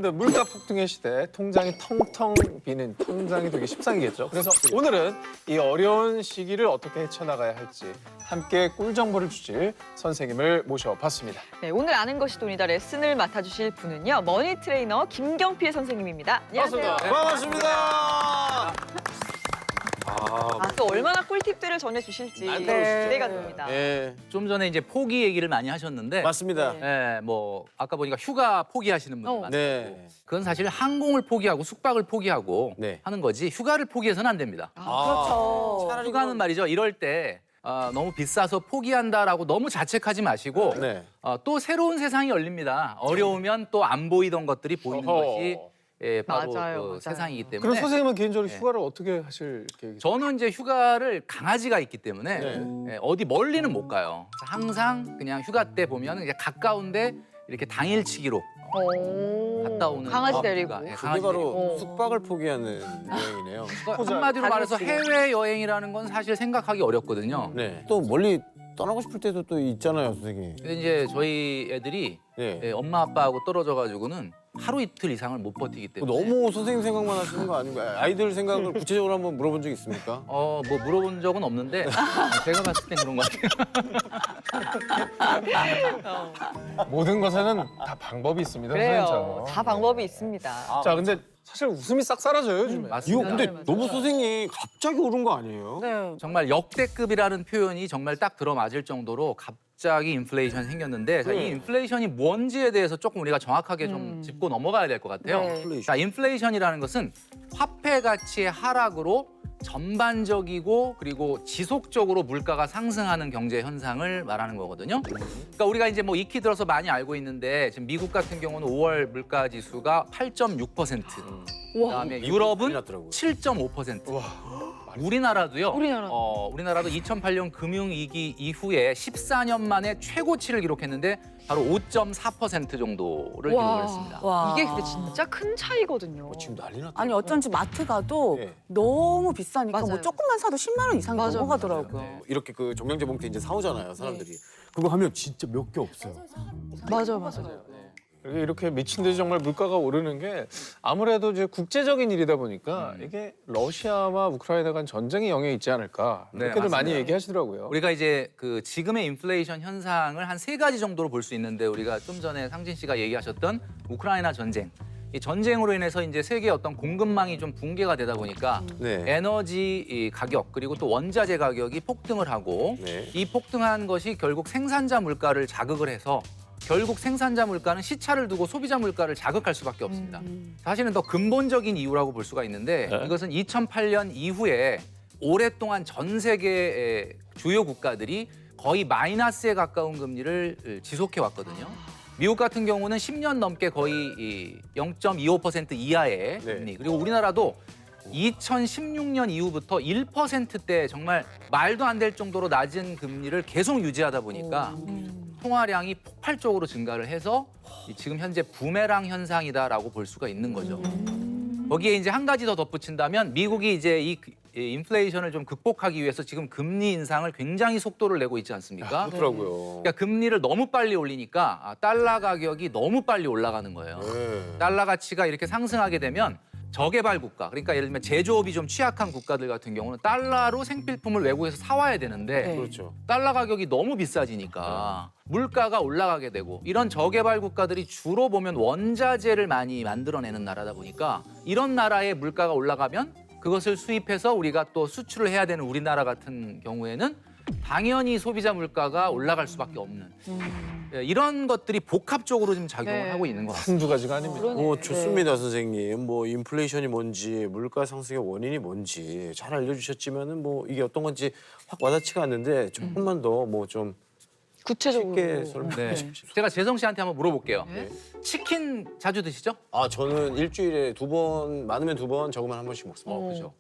여러분들 물가 폭등의 시대, 통장이 텅텅 비는 통장이 되기 십상이겠죠. 그래서 오늘은 이 어려운 시기를 어떻게 헤쳐나가야 할지 함께 꿀 정보를 주실 선생님을 모셔봤습니다. 네, 오늘 아는 것이 돈이다 레슨을 맡아주실 분은요. 머니 트레이너 김경필 선생님입니다. 안녕하세요. 반갑습니다. 또 얼마나 꿀팁들을 전해주실지 기대가 됩니다. 예, 좀 전에 이제 포기 얘기를 많이 하셨는데, 맞습니다. 예, 뭐 아까 보니까 휴가 포기하시는 분들 많고, 네. 그건 사실 항공을 포기하고 숙박을 포기하고 네. 하는 거지 휴가를 포기해서는 안 됩니다. 그렇죠. 차라리 휴가는 말이죠. 이럴 때 너무 비싸서 포기한다라고 너무 자책하지 마시고 네. 또 새로운 세상이 열립니다. 어려우면 또 안 보이던 것들이 보이는 어허. 것이 바로 맞아요. 세상이기 때문에. 그럼 선생님은 개인적으로 휴가를 어떻게 하실 계획이세요? 저는 이제 휴가를 강아지가 있기 때문에 네. 어디 멀리는 못 가요. 항상 그냥 휴가 때 보면 이제 가까운데 이렇게 당일치기로 갔다 오는 강아지 데리고. 휴가. 예, 그게 강아지 데리고. 바로 숙박을 포기하는 여행이네요. 그러니까 한마디로 말해서 해외 여행이라는 건 사실 생각하기 어렵거든요. 네. 또 멀리 떠나고 싶을 때도 또 있잖아요, 선생님. 근데 이제 저희 애들이 네. 엄마 아빠하고 떨어져 가지고는 하루 이틀 이상을 못 버티기 때문에 너무 선생님 생각만 하시는 거 아닌가요? 아이들 생각을 구체적으로 한번 물어본 적 있습니까? 뭐 물어본 적은 없는데 제가 봤을 땐 그런 것 같아요. 모든 것에는 다 방법이 있습니다. 그래요. 선생님처럼. 다 방법이 있습니다. 자, 근데 사실 웃음이 싹 사라져요, 요즘에. 이거 맞습니다. 근데 맞아요. 너무 선생님 갑자기 오른 거 아니에요? 네. 정말 역대급이라는 표현이 정말 딱 들어맞을 정도로 갑자기 인플레이션이 생겼는데 자, 이 인플레이션이 뭔지에 대해서 조금 우리가 정확하게 좀 짚고 넘어가야 될 것 같아요. 네. 자, 인플레이션이라는 것은 화폐 가치의 하락으로 전반적이고 그리고 지속적으로 물가가 상승하는 경제 현상을 말하는 거거든요. 그러니까 우리가 이제 뭐 익히 들어서 많이 알고 있는데 지금 미국 같은 경우는 5월 물가 지수가 8.6%, 그다음에 많이 유럽은 났더라고요. 7.5%. 우리나라도요. 우리나라도 2008년 금융위기 이후에 14년 만에 최고치를 기록했는데 바로 5.4% 정도를 기록을 했습니다. 와. 이게 근데 진짜 큰 차이거든요. 지금 난리 났다. 아니 어쩐지 마트 가도 네. 너무 비싸니까 맞아요. 뭐 조금만 사도 10만 원 이상이 맞아요. 넘어가더라고요. 이렇게 그 정량제 봉투 이제 사오잖아요, 사람들이. 그거 하면 진짜 몇 개 없어요. 맞아요. 이렇게 미친 듯이 정말 물가가 오르는 게 아무래도 이제 국제적인 일이다 보니까 이게 러시아와 우크라이나 간 전쟁의 영향이 있지 않을까 네, 그렇게들 많이 맞습니다. 얘기하시더라고요. 우리가 이제 그 지금의 인플레이션 현상을 한 3가지 정도로 볼 수 있는데 우리가 좀 전에 상진 씨가 얘기하셨던 우크라이나 전쟁. 이 전쟁으로 인해서 이제 세계의 어떤 공급망이 좀 붕괴가 되다 보니까 네. 에너지 이 가격 그리고 또 원자재 가격이 폭등을 하고 네. 이 폭등한 것이 결국 생산자 물가를 자극을 해서 결국 생산자 물가는 시차를 두고 소비자 물가를 자극할 수밖에 없습니다. 사실은 더 근본적인 이유라고 볼 수가 있는데 이것은 2008년 이후에 오랫동안 전 세계의 주요 국가들이 거의 마이너스에 가까운 금리를 지속해 왔거든요. 미국 같은 경우는 10년 넘게 거의 0.25% 이하의 네. 금리. 그리고 우리나라도 2016년 이후부터 1%대 정말 말도 안 될 정도로 낮은 금리를 계속 유지하다 보니까 통화량이 폭발적으로 증가를 해서 지금 현재 부메랑 현상이다라고 볼 수가 있는 거죠. 거기에 이제 한 가지 더 덧붙인다면 미국이 이제 이 인플레이션을 좀 극복하기 위해서 지금 금리 인상을 굉장히 속도를 내고 있지 않습니까? 그렇더라고요. 그러니까 금리를 너무 빨리 올리니까 달러 가격이 너무 빨리 올라가는 거예요. 네. 달러 가치가 이렇게 상승하게 되면 저개발 국가, 그러니까 예를 들면 제조업이 좀 취약한 국가들 같은 경우는 달러로 생필품을 외국에서 사와야 되는데 그렇죠. 달러 가격이 너무 비싸지니까 물가가 올라가게 되고 이런 저개발 국가들이 주로 보면 원자재를 많이 만들어내는 나라다 보니까 이런 나라의 물가가 올라가면 그것을 수입해서 우리가 또 수출을 해야 되는 우리나라 같은 경우에는 당연히 소비자 물가가 올라갈 수밖에 없는 이런 것들이 복합적으로 좀 작용을 네. 하고 있는 것 같습니다. 한두 가지가 아닙니다. 좋습니다, 선생님. 뭐 인플레이션이 뭔지, 물가 상승의 원인이 뭔지 잘 알려주셨지만은 뭐 이게 어떤 건지 확 와닿지가 않는데 조금만 더 뭐 좀 구체적으로. 쉽게 설명해 네. 주십시오. 제가 재성 씨한테 한번 물어볼게요. 네. 치킨 자주 드시죠? 아, 저는 일주일에 2번, 많으면 2번, 적으면 한 번씩 먹습니다. 그죠.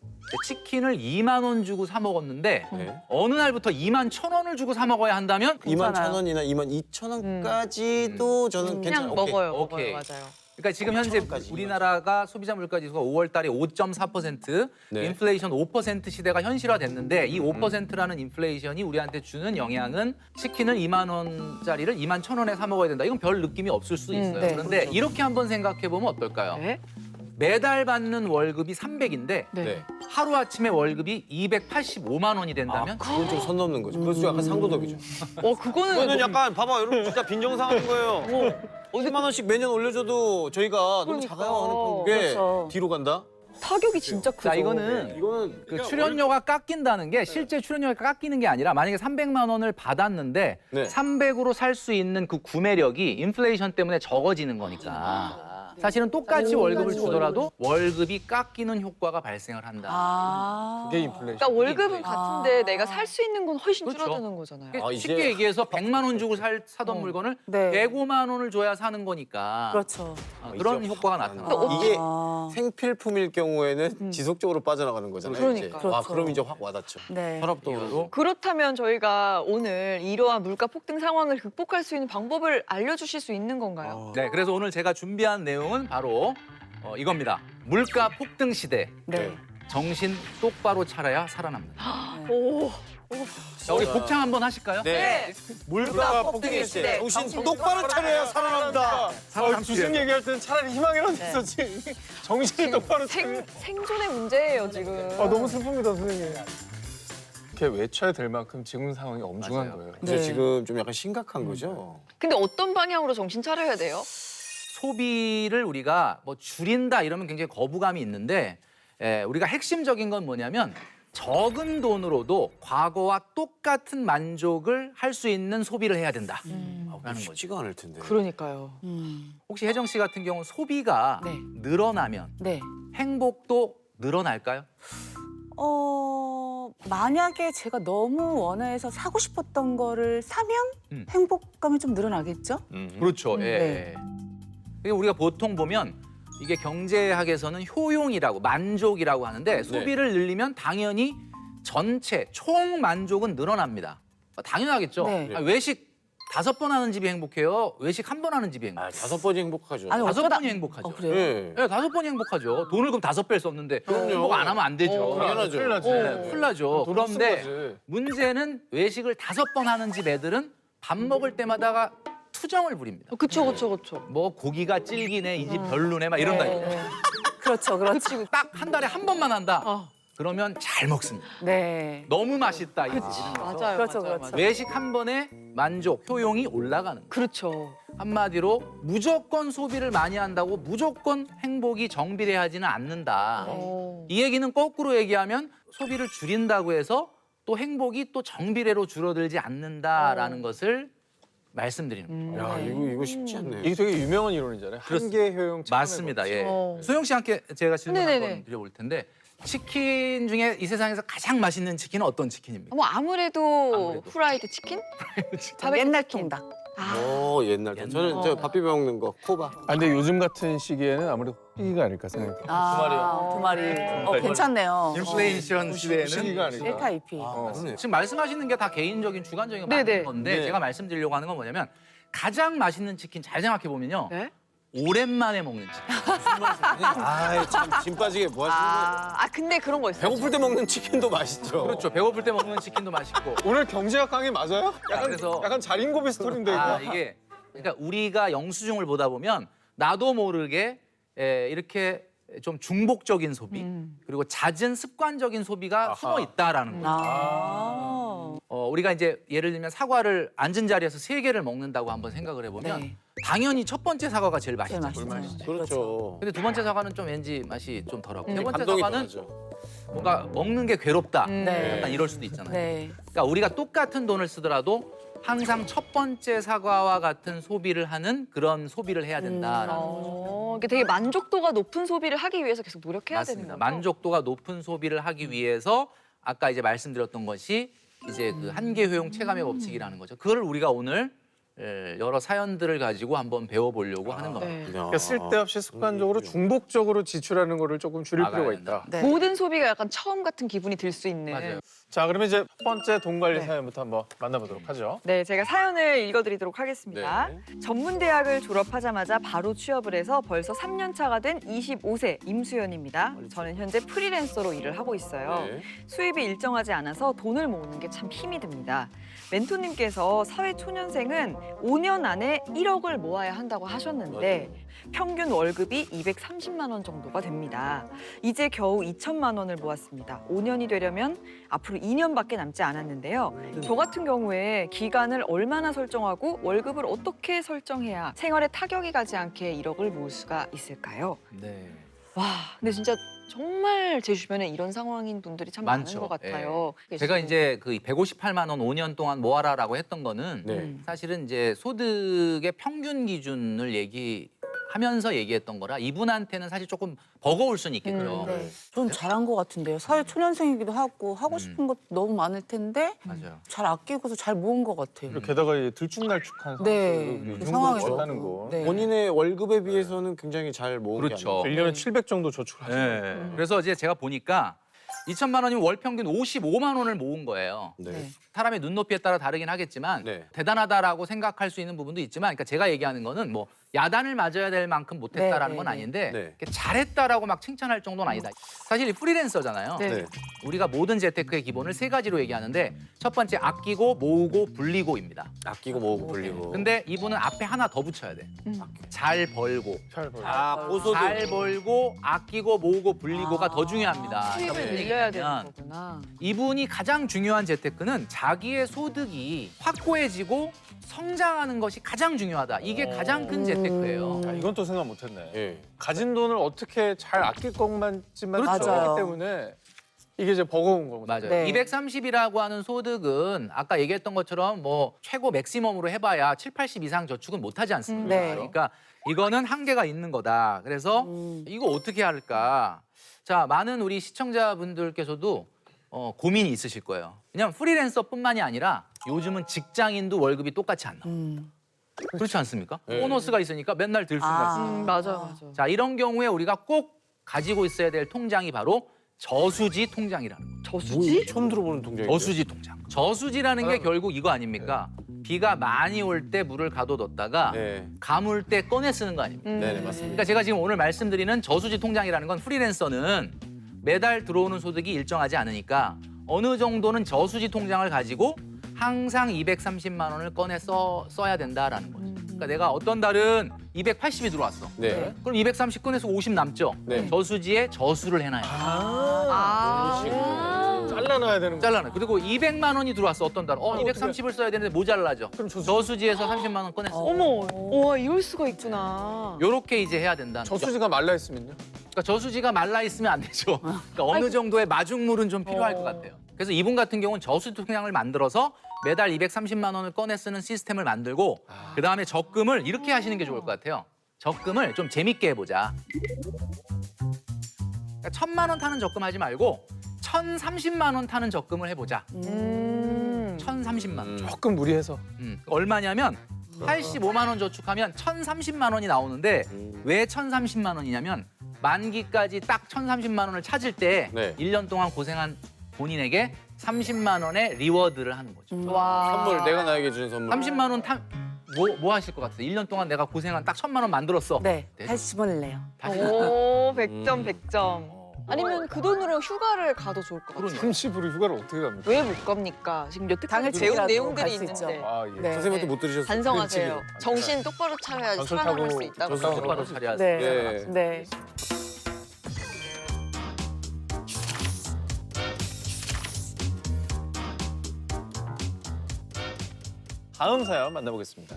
치킨을 2만 원 주고 사 먹었는데 네. 어느 날부터 2만 1,000원을 주고 사 먹어야 한다면 2만 1,000원이나 2만 2천 원까지도 저는 그냥 괜찮아요. 먹어요. 오케이. 맞아요. 그러니까 지금 현재 4천원까지 우리나라가 소비자 물가 지수가 5월 달에 5.4%, 네. 인플레이션 5% 시대가 현실화됐는데 이 5%라는 인플레이션이 우리한테 주는 영향은 치킨을 2만 원짜리를 2만 1,000원에 사 먹어야 된다. 이건 별 느낌이 없을 수 있어요. 네. 그런데 이렇게 한번 생각해 보면 어떨까요? 네. 매달 받는 월급이 300인데 네. 하루아침에 월급이 285만 원이 된다면 그건 좀 선 넘는 거죠. 그래서 약간 상도덕이죠. 그거는 그거는 약간 봐봐 여러분 진짜 빈정상하는 거예요. 10만 원씩 매년 올려줘도 저희가 너무 그러니까. 작아요 하는 게 그렇죠. 뒤로 간다? 타격이 진짜 크죠. 자, 이거는 이거는 그 출연료가 깎인다는 게 실제 출연료가 깎이는 게 아니라 만약에 300만 원을 받았는데 네. 300으로 살 수 있는 그 구매력이 인플레이션 때문에 적어지는 거니까. 사실은 똑같이 월급을 주더라도 월급이 깎이는 효과가 발생을 한다. 아. 그게 인플레이션. 그러니까 월급은 아. 같은데 내가 살 수 있는 건 훨씬 그렇죠. 줄어드는 거잖아요. 아, 이제- 쉽게 얘기해서 100만 원 주고 사던 물건을 네. 105만 원을 줘야 사는 거니까 그렇죠. 그런 이제 효과가 확 나타난다. 어, 이게 아. 생필품일 경우에는 지속적으로 빠져나가는 거잖아요. 그러니까. 이제. 아, 그렇죠. 그럼 이제 확 와닿죠. 네. 혈압도 그렇다면 저희가 오늘 이러한 물가 폭등 상황을 극복할 수 있는 방법을 알려주실 수 있는 건가요? 네, 그래서 오늘 제가 준비한 내용은 바로 이겁니다. 물가 폭등 시대. 네. 정신 똑바로 차려야 살아납니다. 오, 자, 우리 복창 한번 하실까요? 네. 물가 폭등의 시대. 정신 똑바로 차려야 살아난다. 주식 얘기할 때는 차라리 희망이라도 있었지. 정신을 똑바로 차려. 생존의 문제예요 지금. 너무 슬픕니다, 선생님. 이렇게 외쳐야 될 만큼 지금 상황이 엄중한 맞아요. 거예요. 이제 네. 지금 좀 약간 심각한 거죠. 근데 어떤 방향으로 정신 차려야 돼요? 소비를 우리가 뭐 줄인다 이러면 굉장히 거부감이 있는데 우리가 핵심적인 건 뭐냐면 적은 돈으로도 과거와 똑같은 만족을 할 수 있는 소비를 해야 된다. 라는 거죠. 쉽지가 않을 텐데. 그러니까요. 혹시 혜정 씨 같은 경우 소비가 네. 늘어나면 네. 행복도 늘어날까요? 만약에 제가 너무 원해서 사고 싶었던 거를 사면 행복감이 좀 늘어나겠죠? 그렇죠. 예. 네. 그러니까 우리가 보통 보면 이게 경제학에서는 효용이라고 만족이라고 하는데 소비를 늘리면 당연히 전체 총 만족은 늘어납니다. 당연하겠죠. 네. 외식 5번 하는 집이 행복해요. 외식 1번 하는 집이 행복해요. 5번이 행복하죠. 아니, 5번이 행복하죠. 그래요? 네. 네, 5번이 행복하죠. 돈을 그럼 5배를 썼는데 행복 안 하면 안 되죠. 당연하죠. 큰일 나지. 큰일 나죠. 돈 없는 그런데 거지. 문제는 외식을 5번 하는 집 애들은 밥 먹을 때마다가 투정을 부립니다. 그쵸. 뭐 고기가 질기네, 이 집 별로네 막 이런다. 그렇죠, 그렇죠. 딱 한 달에 한 번만 한다. 어. 그러면 잘 먹습니다. 네. 너무 맛있다. 이런 맞아요. 그렇죠, 맞아요, 그렇죠. 외식 한 번에 만족, 효용이 올라가는 거예요. 그렇죠. 한마디로 무조건 소비를 많이 한다고 무조건 행복이 정비례하지는 않는다. 어. 이 얘기는 거꾸로 얘기하면 소비를 줄인다고 해서 또 행복이 또 정비례로 줄어들지 않는다라는 것을 말씀드리는 거예요. 야, 이거 쉽지 않네요. 이게 되게 유명한 이론이잖아요. 한계 효용. 맞습니다. 예. 어. 소영 씨한테 제가 질문 네네네. 한번 드려볼 텐데 치킨 중에 이 세상에서 가장 맛있는 치킨은 어떤 치킨입니까? 뭐 아무래도 후라이드 치킨? 바베큐 옛날 치킨. 통닭. 옛날 거. 저는 저 밥 비벼 먹는 거 코바. 근데 요즘 같은 시기에는 아무래도 호기가 아닐까 생각해요. 두 마리. 괜찮네요. 인플레이션 시대에는 시기가 아닐까. 1타 2피. 그러네. 지금 말씀하시는 게 다 개인적인 주관적인 네네. 맞는 건데 네. 제가 말씀드리려고 하는 건 뭐냐면 가장 맛있는 치킨 잘 생각해 보면요. 네? 오랜만에 먹는 치킨. 아이, 참, 빠지게 뭐 하시는 거예요? 근데 그런 거 있어요. 배고플 때 먹는 치킨도 맛있죠. 그렇죠. 배고플 때 먹는 치킨도 맛있고. 오늘 경제학 강의 맞아요? 그래서 약간 자린고비 스토리인데 이거. 이게 그러니까 우리가 영수증을 보다 보면 나도 모르게 이렇게 좀 중복적인 소비 그리고 잦은 습관적인 소비가 숨어 있다라는 거죠. 우리가 이제 예를 들면 사과를 앉은 자리에서 3개를 먹는다고 한번 생각을 해보면 네. 당연히 첫 번째 사과가 제일 제일 맛있죠. 맛있죠. 그렇죠. 근데 두 번째 사과는 좀 왠지 맛이 좀 덜하고 세 번째 감동이 사과는 더하죠. 뭔가 먹는 게 괴롭다. 네. 약간 이럴 수도 있잖아요. 네. 그러니까 우리가 똑같은 돈을 쓰더라도 항상 첫 번째 사과와 같은 소비를 하는 그런 소비를 해야 된다라는 거죠. 이게 되게 만족도가 높은 소비를 하기 위해서 계속 노력해야 맞습니다. 되는 거죠. 만족도가 높은 소비를 하기 위해서 아까 이제 말씀드렸던 것이 이제 그 한계 효용 체감의 법칙이라는 거죠. 그걸 우리가 오늘 여러 사연들을 가지고 한번 배워보려고 하는 겁니다. 네. 그러니까 쓸데없이 습관적으로 중복적으로 지출하는 거를 조금 줄일 막아야 필요가 된다. 있다. 네. 모든 소비가 약간 처음 같은 기분이 들 수 있는. 맞아요. 자, 그러면 이제 첫 번째 돈 관리 네. 사연부터 한번 만나보도록 하죠. 네, 제가 사연을 읽어드리도록 하겠습니다. 네. 전문대학을 졸업하자마자 바로 취업을 해서 벌써 3년 차가 된 25세 임수연입니다. 저는 현재 프리랜서로 일을 하고 있어요. 네. 수입이 일정하지 않아서 돈을 모으는 게 참 힘이 듭니다. 멘토님께서 사회초년생은 5년 안에 1억을 모아야 한다고 하셨는데 평균 월급이 230만 원 정도가 됩니다. 이제 겨우 2천만 원을 모았습니다. 5년이 되려면 앞으로 2년밖에 남지 않았는데요. 저 같은 경우에 기간을 얼마나 설정하고 월급을 어떻게 설정해야 생활에 타격이 가지 않게 1억을 모을 수가 있을까요? 네. 와, 근데 진짜 정말 제 주변에 이런 상황인 분들이 참 많죠. 많은 것 같아요. 제가 이제 그 158만 원 5년 동안 모아라라고 했던 거는 네. 사실은 이제 소득의 평균 기준을 얘기하면서 얘기했던 거라 이분한테는 사실 조금 버거울 수는 있겠죠. 네. 전 잘한 것 같은데요. 사회 초년생이기도 하고 하고 싶은 것도 너무 많을 텐데 맞아요. 잘 아끼고서 잘 모은 것 같아요. 그리고 게다가 이 들쭉날쭉한 네, 그 그 상황에서. 상황이었다는 거. 네. 본인의 월급에 비해서는 굉장히 잘 모은 그렇죠. 게 아니에요. 1년에 700 정도 저축하시는 네. 그래서 이제 제가 보니까 2천만 원이면 월 평균 55만 원을 모은 거예요. 네. 사람의 눈높이에 따라 다르긴 하겠지만 네. 대단하다라고 생각할 수 있는 부분도 있지만 그러니까 제가 얘기하는 거는 뭐 야단을 맞아야 될 만큼 못했다라는 네, 건 네, 아닌데 네. 이렇게 잘했다라고 막 칭찬할 정도는 아니다. 사실 이 프리랜서잖아요. 네. 네. 우리가 모든 재테크의 기본을 세 가지로 얘기하는데 첫 번째 아끼고 모으고 불리고입니다. 아끼고 모으고 불리고. 근데 이분은 앞에 하나 더 붙여야 돼. 잘 벌고. 잘 벌. 보소득. 잘 벌고 아끼고 모으고 불리고가 더 중요합니다. 수입을 무슨 늘려야 되는 얘기냐면 거구나. 이분이 가장 중요한 재테크는 자기의 소득이 확고해지고 성장하는 것이 가장 중요하다. 이게 가장 큰 재테크예요. 아, 이건 또 생각 못했네. 예. 가진 돈을 어떻게 잘 아낄 것만지만 그렇죠. 생각하기 때문에 이게 이제 버거운 거거든요. 맞아요. 네. 230이라고 하는 소득은 아까 얘기했던 것처럼 뭐 최고 맥시멈으로 해봐야 7, 80 이상 저축은 못하지 않습니까? 네. 그러니까 이거는 한계가 있는 거다. 그래서 이거 어떻게 할까? 자, 많은 우리 시청자분들께서도 고민이 있으실 거예요. 왜냐하면 프리랜서뿐만이 아니라 요즘은 직장인도 월급이 똑같이 안 나와요. 그렇지 않습니까? 네. 보너스가 있으니까 맨날 들쑥날쑥. 맞아. 자, 이런 경우에 우리가 꼭 가지고 있어야 될 통장이 바로 저수지 통장이라는 거예요. 저수지? 처음 들어보는 통장이에요. 저수지 통장. 저수지라는 게 결국 이거 아닙니까? 비가 많이 올 때 물을 가둬뒀다가 네. 가물 때 꺼내 쓰는 거 아닙니까? 네, 네, 맞습니다. 그러니까 제가 지금 오늘 말씀드리는 저수지 통장이라는 건 프리랜서는 매달 들어오는 소득이 일정하지 않으니까 어느 정도는 저수지 통장을 가지고 항상 230만 원을 꺼내 써야 된다라는 거죠. 그러니까 내가 어떤 달은 280이 들어왔어. 네. 그럼 230 꺼내서 50 남죠. 네. 저수지에 저수를 해놔요. 잘라놔야 되는 거. 잘라놔. 그리고 200만 원이 들어왔어 어떤 달은. 230을 써야 되는데 모자라죠. 그럼 저수지에서 30만 원 꺼냈어. 어머, 와 이럴 수가 있구나. 요렇게 이제 해야 된다는 거죠. 저수지가 말라 있으면요? 그러니까 저수지가 말라 있으면 안 되죠. 그러니까 어느 정도의 마중물은 좀 필요할 것 같아요. 그래서 이분 같은 경우는 저수지 통장을 만들어서 매달 230만 원을 꺼내 쓰는 시스템을 만들고 그다음에 적금을 이렇게 하시는 게 좋을 것 같아요. 적금을 좀 재밌게 해보자. 그러니까 1,000만 원 타는 적금 하지 말고 1,030만 원 타는 적금을 해보자. 1,030만 원. 조금 무리해서. 얼마냐면 85만 원 저축하면 1,030만 원이 나오는데 왜 1,030만 원이냐면 만기까지 딱 1,030만 원을 찾을 때 네. 1년 동안 고생한 본인에게 30만 원의 리워드를 하는 거죠. 와. 선물 내가 나에게 주는 선물. 30만 원 뭐 하실 것 같아요? 1년 동안 내가 고생한 딱 1,000만 원 만들었어. 네, 네. 다시 집어낼래요. 오, 100점, 100점. 아니면 그 돈으로 휴가를 가도 좋을 것 같아요. 30으로 휴가를 어떻게 갑니까? 왜 못 갑니까? 지금 여태까지 당일치기라도 배운 내용들이 갈수 있는데. 있죠. 아, 예. 네. 선생님한테 못 들으셨어요? 반성하세요. 그렇지. 정신 똑바로 차려야지 전철 살아남을 타고 수 있다고. 전철 타고 똑바로 차려야 네. 돼. 네. 다음 사연 만나보겠습니다.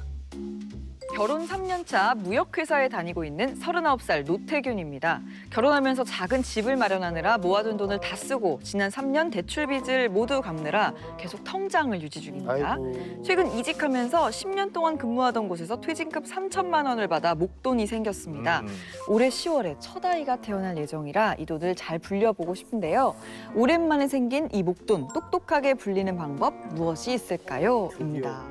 결혼 3년 차 무역회사에 다니고 있는 39살 노태균입니다. 결혼하면서 작은 집을 마련하느라 모아둔 돈을 다 쓰고 지난 3년 대출빚을 모두 갚느라 계속 통장을 유지 중입니다. 최근 이직하면서 10년 동안 근무하던 곳에서 퇴직금 3천만 원을 받아 목돈이 생겼습니다. 올해 10월에 첫 아이가 태어날 예정이라 이 돈을 잘 불려보고 싶은데요. 오랜만에 생긴 이 목돈 똑똑하게 불리는 방법 무엇이 있을까요? 입니다.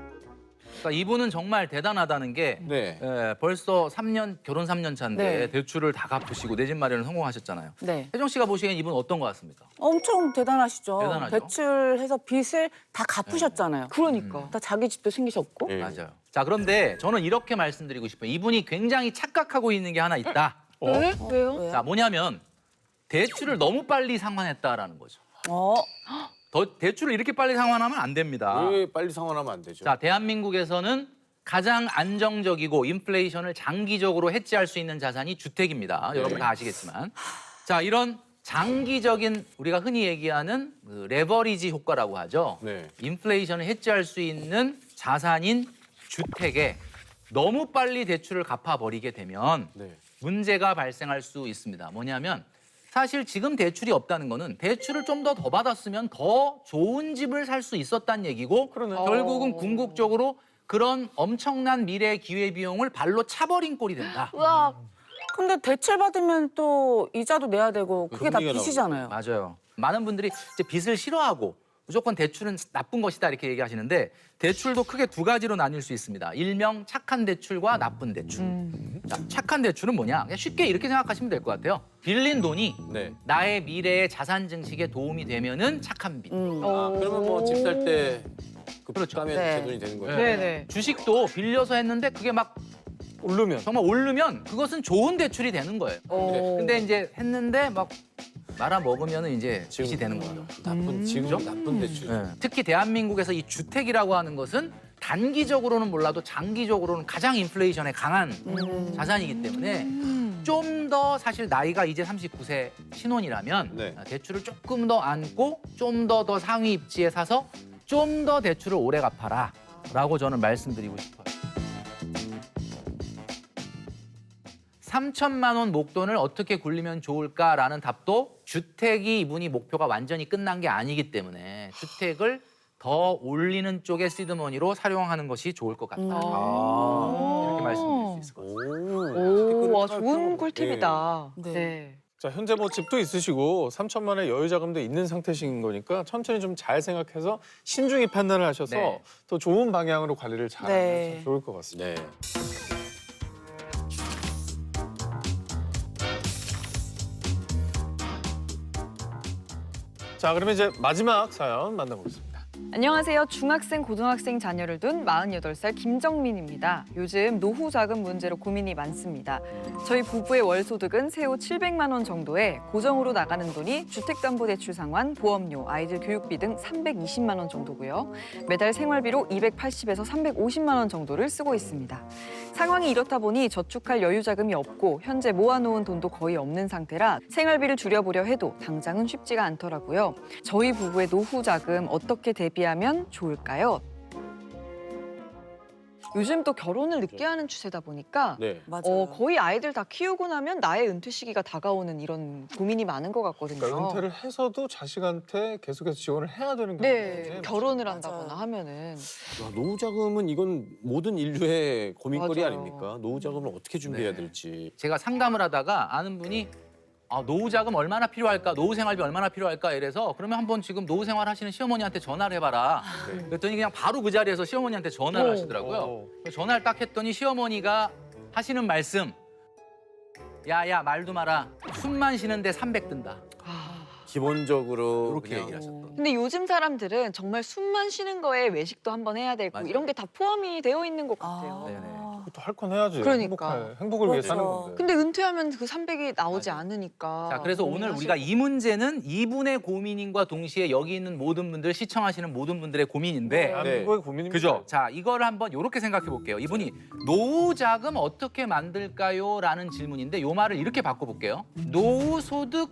그러니까 이분은 정말 대단하다는 게 네. 벌써 3년 결혼 3년 차인데 네. 대출을 다 갚으시고 내 집 마련을 성공하셨잖아요. 네. 혜정 씨가 보시기엔 이분 어떤 것 같습니까? 엄청 대단하시죠. 대단하죠. 대출해서 빚을 다 갚으셨잖아요. 그러니까. 다 자기 집도 생기셨고. 네. 맞아요. 자, 그런데 저는 이렇게 말씀드리고 싶어요. 이분이 굉장히 착각하고 있는 게 하나 있다. 왜? 왜요? 왜요? 자, 뭐냐면 대출을 너무 빨리 상환했다라는 거죠. 대출을 이렇게 빨리 상환하면 안 됩니다. 왜 빨리 상환하면 안 되죠? 자, 대한민국에서는 가장 안정적이고 인플레이션을 장기적으로 해지할 수 있는 자산이 주택입니다. 여러분 다 아시겠지만. 자, 이런 장기적인 우리가 흔히 얘기하는 그 레버리지 효과라고 하죠. 네. 인플레이션을 해지할 수 있는 자산인 주택에 너무 빨리 대출을 갚아버리게 되면 네. 문제가 발생할 수 있습니다. 뭐냐면 사실 지금 대출이 없다는 거는 대출을 좀 더 받았으면 더 좋은 집을 살 수 있었다는 얘기고 결국은 궁극적으로 그런 엄청난 미래 기회 비용을 발로 차버린 꼴이 된다. 우와. 근데 대출 받으면 또 이자도 내야 되고 그게 다 금리가 빚이잖아요. 맞아요. 많은 분들이 이제 빚을 싫어하고 무조건 대출은 나쁜 것이다 이렇게 얘기하시는데 대출도 크게 두 가지로 나뉠 수 있습니다. 일명 착한 대출과 나쁜 대출. 자, 착한 대출은 뭐냐? 그냥 쉽게 이렇게 생각하시면 될 것 같아요. 빌린 돈이 네. 나의 미래의 자산 증식에 도움이 되면은 착한 빚. 그러면 뭐 집 살 때 그렇죠. 가면 네. 제 돈이 되는 거죠. 네네. 주식도 빌려서 했는데 그게 막 오르면. 정말 오르면 그것은 좋은 대출이 되는 거예요. 근데 이제 했는데 막 말아 먹으면은 이제 빚이 되는 거죠. 나쁜 지금 나쁜 대출. 특히 대한민국에서 이 주택이라고 하는 것은 단기적으로는 몰라도 장기적으로는 가장 인플레이션에 강한 자산이기 때문에 좀 더 사실 나이가 이제 39세 신혼이라면 네. 대출을 조금 더 안고 좀 더 상위 입지에 사서 좀 더 대출을 오래 갚아라 라고 저는 말씀드리고 싶어요. 3천만 원 목돈을 어떻게 굴리면 좋을까라는 답도 주택이 이분이 목표가 완전히 끝난 게 아니기 때문에 주택을 더 올리는 쪽의 시드머니로 사용하는 것이 좋을 것 같다. 이렇게 말씀드릴 수 있을 것 같습니다. 오, 와, 좋은 꿀팁이다. 네. 네. 자, 현재 뭐 집도 있으시고 3천만 원의 여유 자금도 있는 상태신 거니까 천천히 좀 잘 생각해서 신중히 판단을 하셔서 네. 더 좋은 방향으로 관리를 잘하면 네. 참 좋을 것 같습니다. 네. 자, 그러면 이제 마지막 사연 만나보겠습니다. 안녕하세요. 중학생, 고등학생 자녀를 둔 48살 김정민입니다. 요즘 노후 자금 문제로 고민이 많습니다. 저희 부부의 월 소득은 세후 700만 원 정도에 고정으로 나가는 돈이 주택담보대출 상환, 보험료, 아이들 교육비 등 320만 원 정도고요. 매달 생활비로 280에서 350만 원 정도를 쓰고 있습니다. 상황이 이렇다 보니 저축할 여유 자금이 없고 현재 모아놓은 돈도 거의 없는 상태라 생활비를 줄여보려 해도 당장은 쉽지가 않더라고요. 저희 부부의 노후 자금 어떻게 대비하면 좋을까요? 요즘 또 결혼을 늦게 하는 추세다 보니까 네. 맞아요. 거의 아이들 다 키우고 나면 나의 은퇴 시기가 다가오는 이런 고민이 많은 것 같거든요. 그러니까 은퇴를 해서도 자식한테 계속해서 지원을 해야 되는 네, 거예요. 결혼을 한다거나 맞아요. 하면은 야, 노후 자금은 이건 모든 인류의 고민거리 맞아요. 아닙니까? 노후 자금을 어떻게 준비해야 네. 될지. 제가 상담을 하다가 아는 분이 노후 자금 얼마나 필요할까, 노후 생활비 얼마나 필요할까 이래서 그러면 한번 지금 노후 생활 하시는 시어머니한테 전화를 해봐라. 그랬더니 그냥 바로 그 자리에서 시어머니한테 전화를 하시더라고요. 전화를 딱 했더니 시어머니가 하시는 말씀. 야야 말도 마라. 숨만 쉬는데 300 든다. 기본적으로 그렇게 그냥 얘기를 하셨거든요. 근데 요즘 사람들은 정말 숨만 쉬는 거에 외식도 한번 해야 되고 맞아요. 이런 게 다 포함이 되어 있는 것 같아요. 네네. 또 할 건 해야지. 그러니까. 행복을 위해 그렇죠. 사는 건데. 근데 은퇴하면 그 300이 나오지 맞아요. 않으니까. 자, 그래서 오늘 우리가 이 문제는 이분의 고민인과 동시에 여기 있는 모든 분들, 시청하시는 모든 분들의 고민인데 대한민국의 고민입니다. 그죠? 자, 이걸 한번 이렇게 생각해 볼게요. 이분이 노후 자금 어떻게 만들까요? 라는 질문인데 요 말을 이렇게 바꿔볼게요. 노후 소득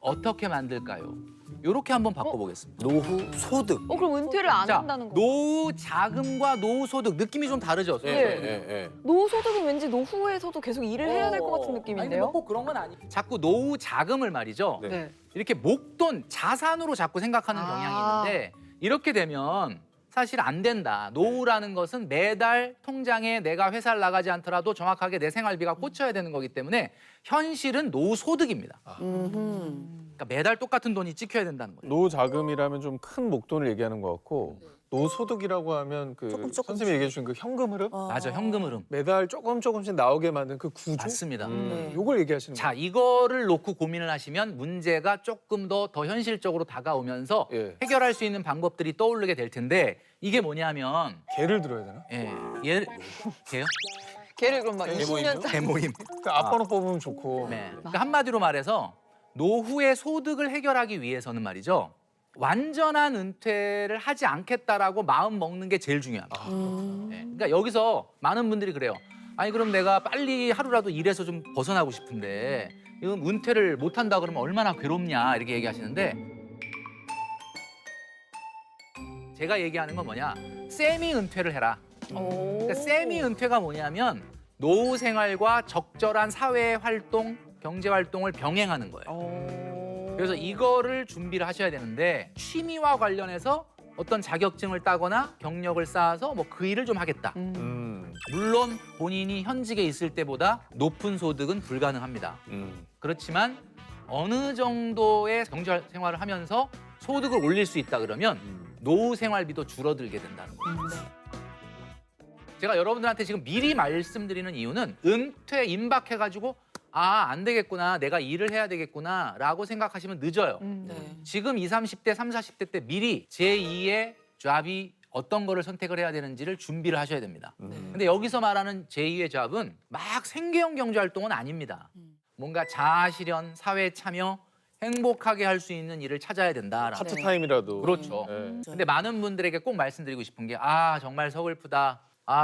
어떻게 만들까요? 이렇게 한번 바꿔보겠습니다. 노후 소득. 그럼 은퇴를 안 자, 한다는 거. 노후 자금과 노후 소득 느낌이 좀 다르죠? 네. 예. 노후 소득은 왠지 노후에서도 계속 일을 해야 될 것 같은 아니, 느낌인데요. 뭐 꼭 그런 건 아니. 자꾸 노후 자금을 말이죠. 네. 네. 이렇게 목돈, 자산으로 자꾸 생각하는 경향이 있는데 이렇게 되면 사실 안 된다. 노후라는 것은 매달 통장에 내가 회사를 나가지 않더라도 정확하게 내 생활비가 꽂혀야 되는 거기 때문에 현실은 노후 소득입니다. 그러니까 매달 똑같은 돈이 찍혀야 된다는 거예요. 노후 자금이라면 좀 큰 목돈을 얘기하는 것 같고 노소득이라고 하면 그 조금씩. 선생님이 얘기해 주신 그 현금 흐름? 맞아, 현금 흐름. 매달 조금씩 나오게 만든 그 구조? 맞습니다. 네. 요걸 얘기하시는 자, 거예요. 이거를 놓고 고민을 하시면 문제가 조금 더 현실적으로 다가오면서 예. 해결할 수 있는 방법들이 떠오르게 될 텐데 이게 뭐냐면 개를 들어야 되나? 개요? 걔를 그럼 막 20년 짜 개모임. 그 앞번호 뽑으면 좋고. 네. 그러니까 한마디로 말해서 노후의 소득을 해결하기 위해서는 말이죠. 완전한 은퇴를 하지 않겠다라고 마음 먹는 게 제일 중요합니다. 네. 그러니까 여기서 많은 분들이 그래요. 아니 그럼 내가 빨리 하루라도 일해서 좀 벗어나고 싶은데 이건 은퇴를 못 한다 그러면 얼마나 괴롭냐 이렇게 얘기하시는데 제가 얘기하는 건 뭐냐? 세미 은퇴를 해라. 그러니까 세미 은퇴가 뭐냐면 노후 생활과 적절한 사회 활동, 경제 활동을 병행하는 거예요. 그래서 이거를 준비를 하셔야 되는데 취미와 관련해서 어떤 자격증을 따거나 경력을 쌓아서 뭐 그 일을 좀 하겠다. 물론 본인이 현직에 있을 때보다 높은 소득은 불가능합니다. 그렇지만 어느 정도의 경제 생활을 하면서 소득을 올릴 수 있다 그러면 노후 생활비도 줄어들게 된다는 거예요. 제가 여러분들한테 지금 미리 말씀드리는 이유는 은퇴 임박해가지고 안 되겠구나, 내가 일을 해야 되겠구나 라고 생각하시면 늦어요. 네. 지금 20, 30대, 30, 40대 때 미리 제2의 잡이 어떤 거를 선택을 해야 되는지를 준비를 하셔야 됩니다. 근데 여기서 말하는 제2의 잡은 막 생계형 경제 활동은 아닙니다. 뭔가 자아실현, 사회 참여, 행복하게 할 수 있는 일을 찾아야 된다라는. 파트타임이라도. 그렇죠. 네. 근데 많은 분들에게 꼭 말씀드리고 싶은 게 정말 서글프다.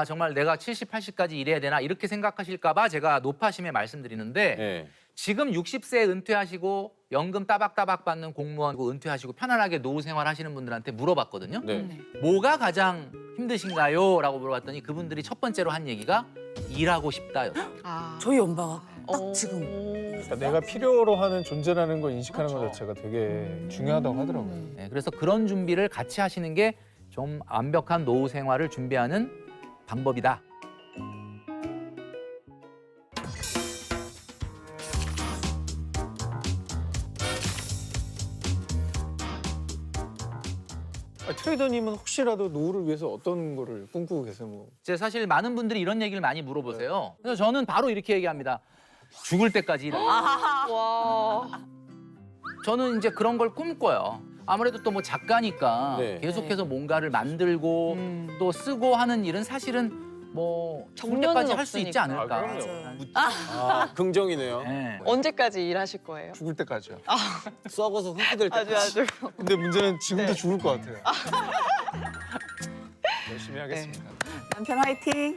정말 내가 70, 80까지 일해야 되나 이렇게 생각하실까 봐 제가 노파심에 말씀드리는데 네. 지금 60세에 은퇴하시고 연금 따박따박 받는 공무원 은퇴하시고 편안하게 노후 생활 하시는 분들한테 물어봤거든요. 네. 뭐가 가장 힘드신가요? 라고 물어봤더니 그분들이 첫 번째로 한 얘기가 일하고 싶다였어요. 저희 엄마가 딱 어. 지금. 그러니까 내가 필요로 하는 존재라는 걸 인식하는 것 자체가 되게 중요하다고 하더라고요. 네, 그래서 그런 준비를 같이 하시는 게 좀 완벽한 노후 생활을 준비하는 방법이다. 트레이더님은 혹시라도 노후를 위해서 어떤 거를 꿈꾸고 계세요? 뭐. 이제 사실 많은 분들이 이런 얘기를 많이 물어보세요. 그래서 저는 바로 이렇게 얘기합니다. 죽을 때까지 일해. 와. 저는 이제 그런 걸 꿈꿔요. 아무래도 또 뭐 작가니까 네. 계속해서 뭔가를 만들고 또 쓰고 하는 일은 사실은 뭐 죽을 때까지 할 수 있지 없으니까. 않을까. 그럼요. 긍정이네요. 네. 언제까지 일하실 거예요? 죽을 때까지요. 썩어서 흙이 될 때까지. 아주. 근데 문제는 지금도 네. 죽을 것 같아요. 열심히 하겠습니다. 남편 화이팅.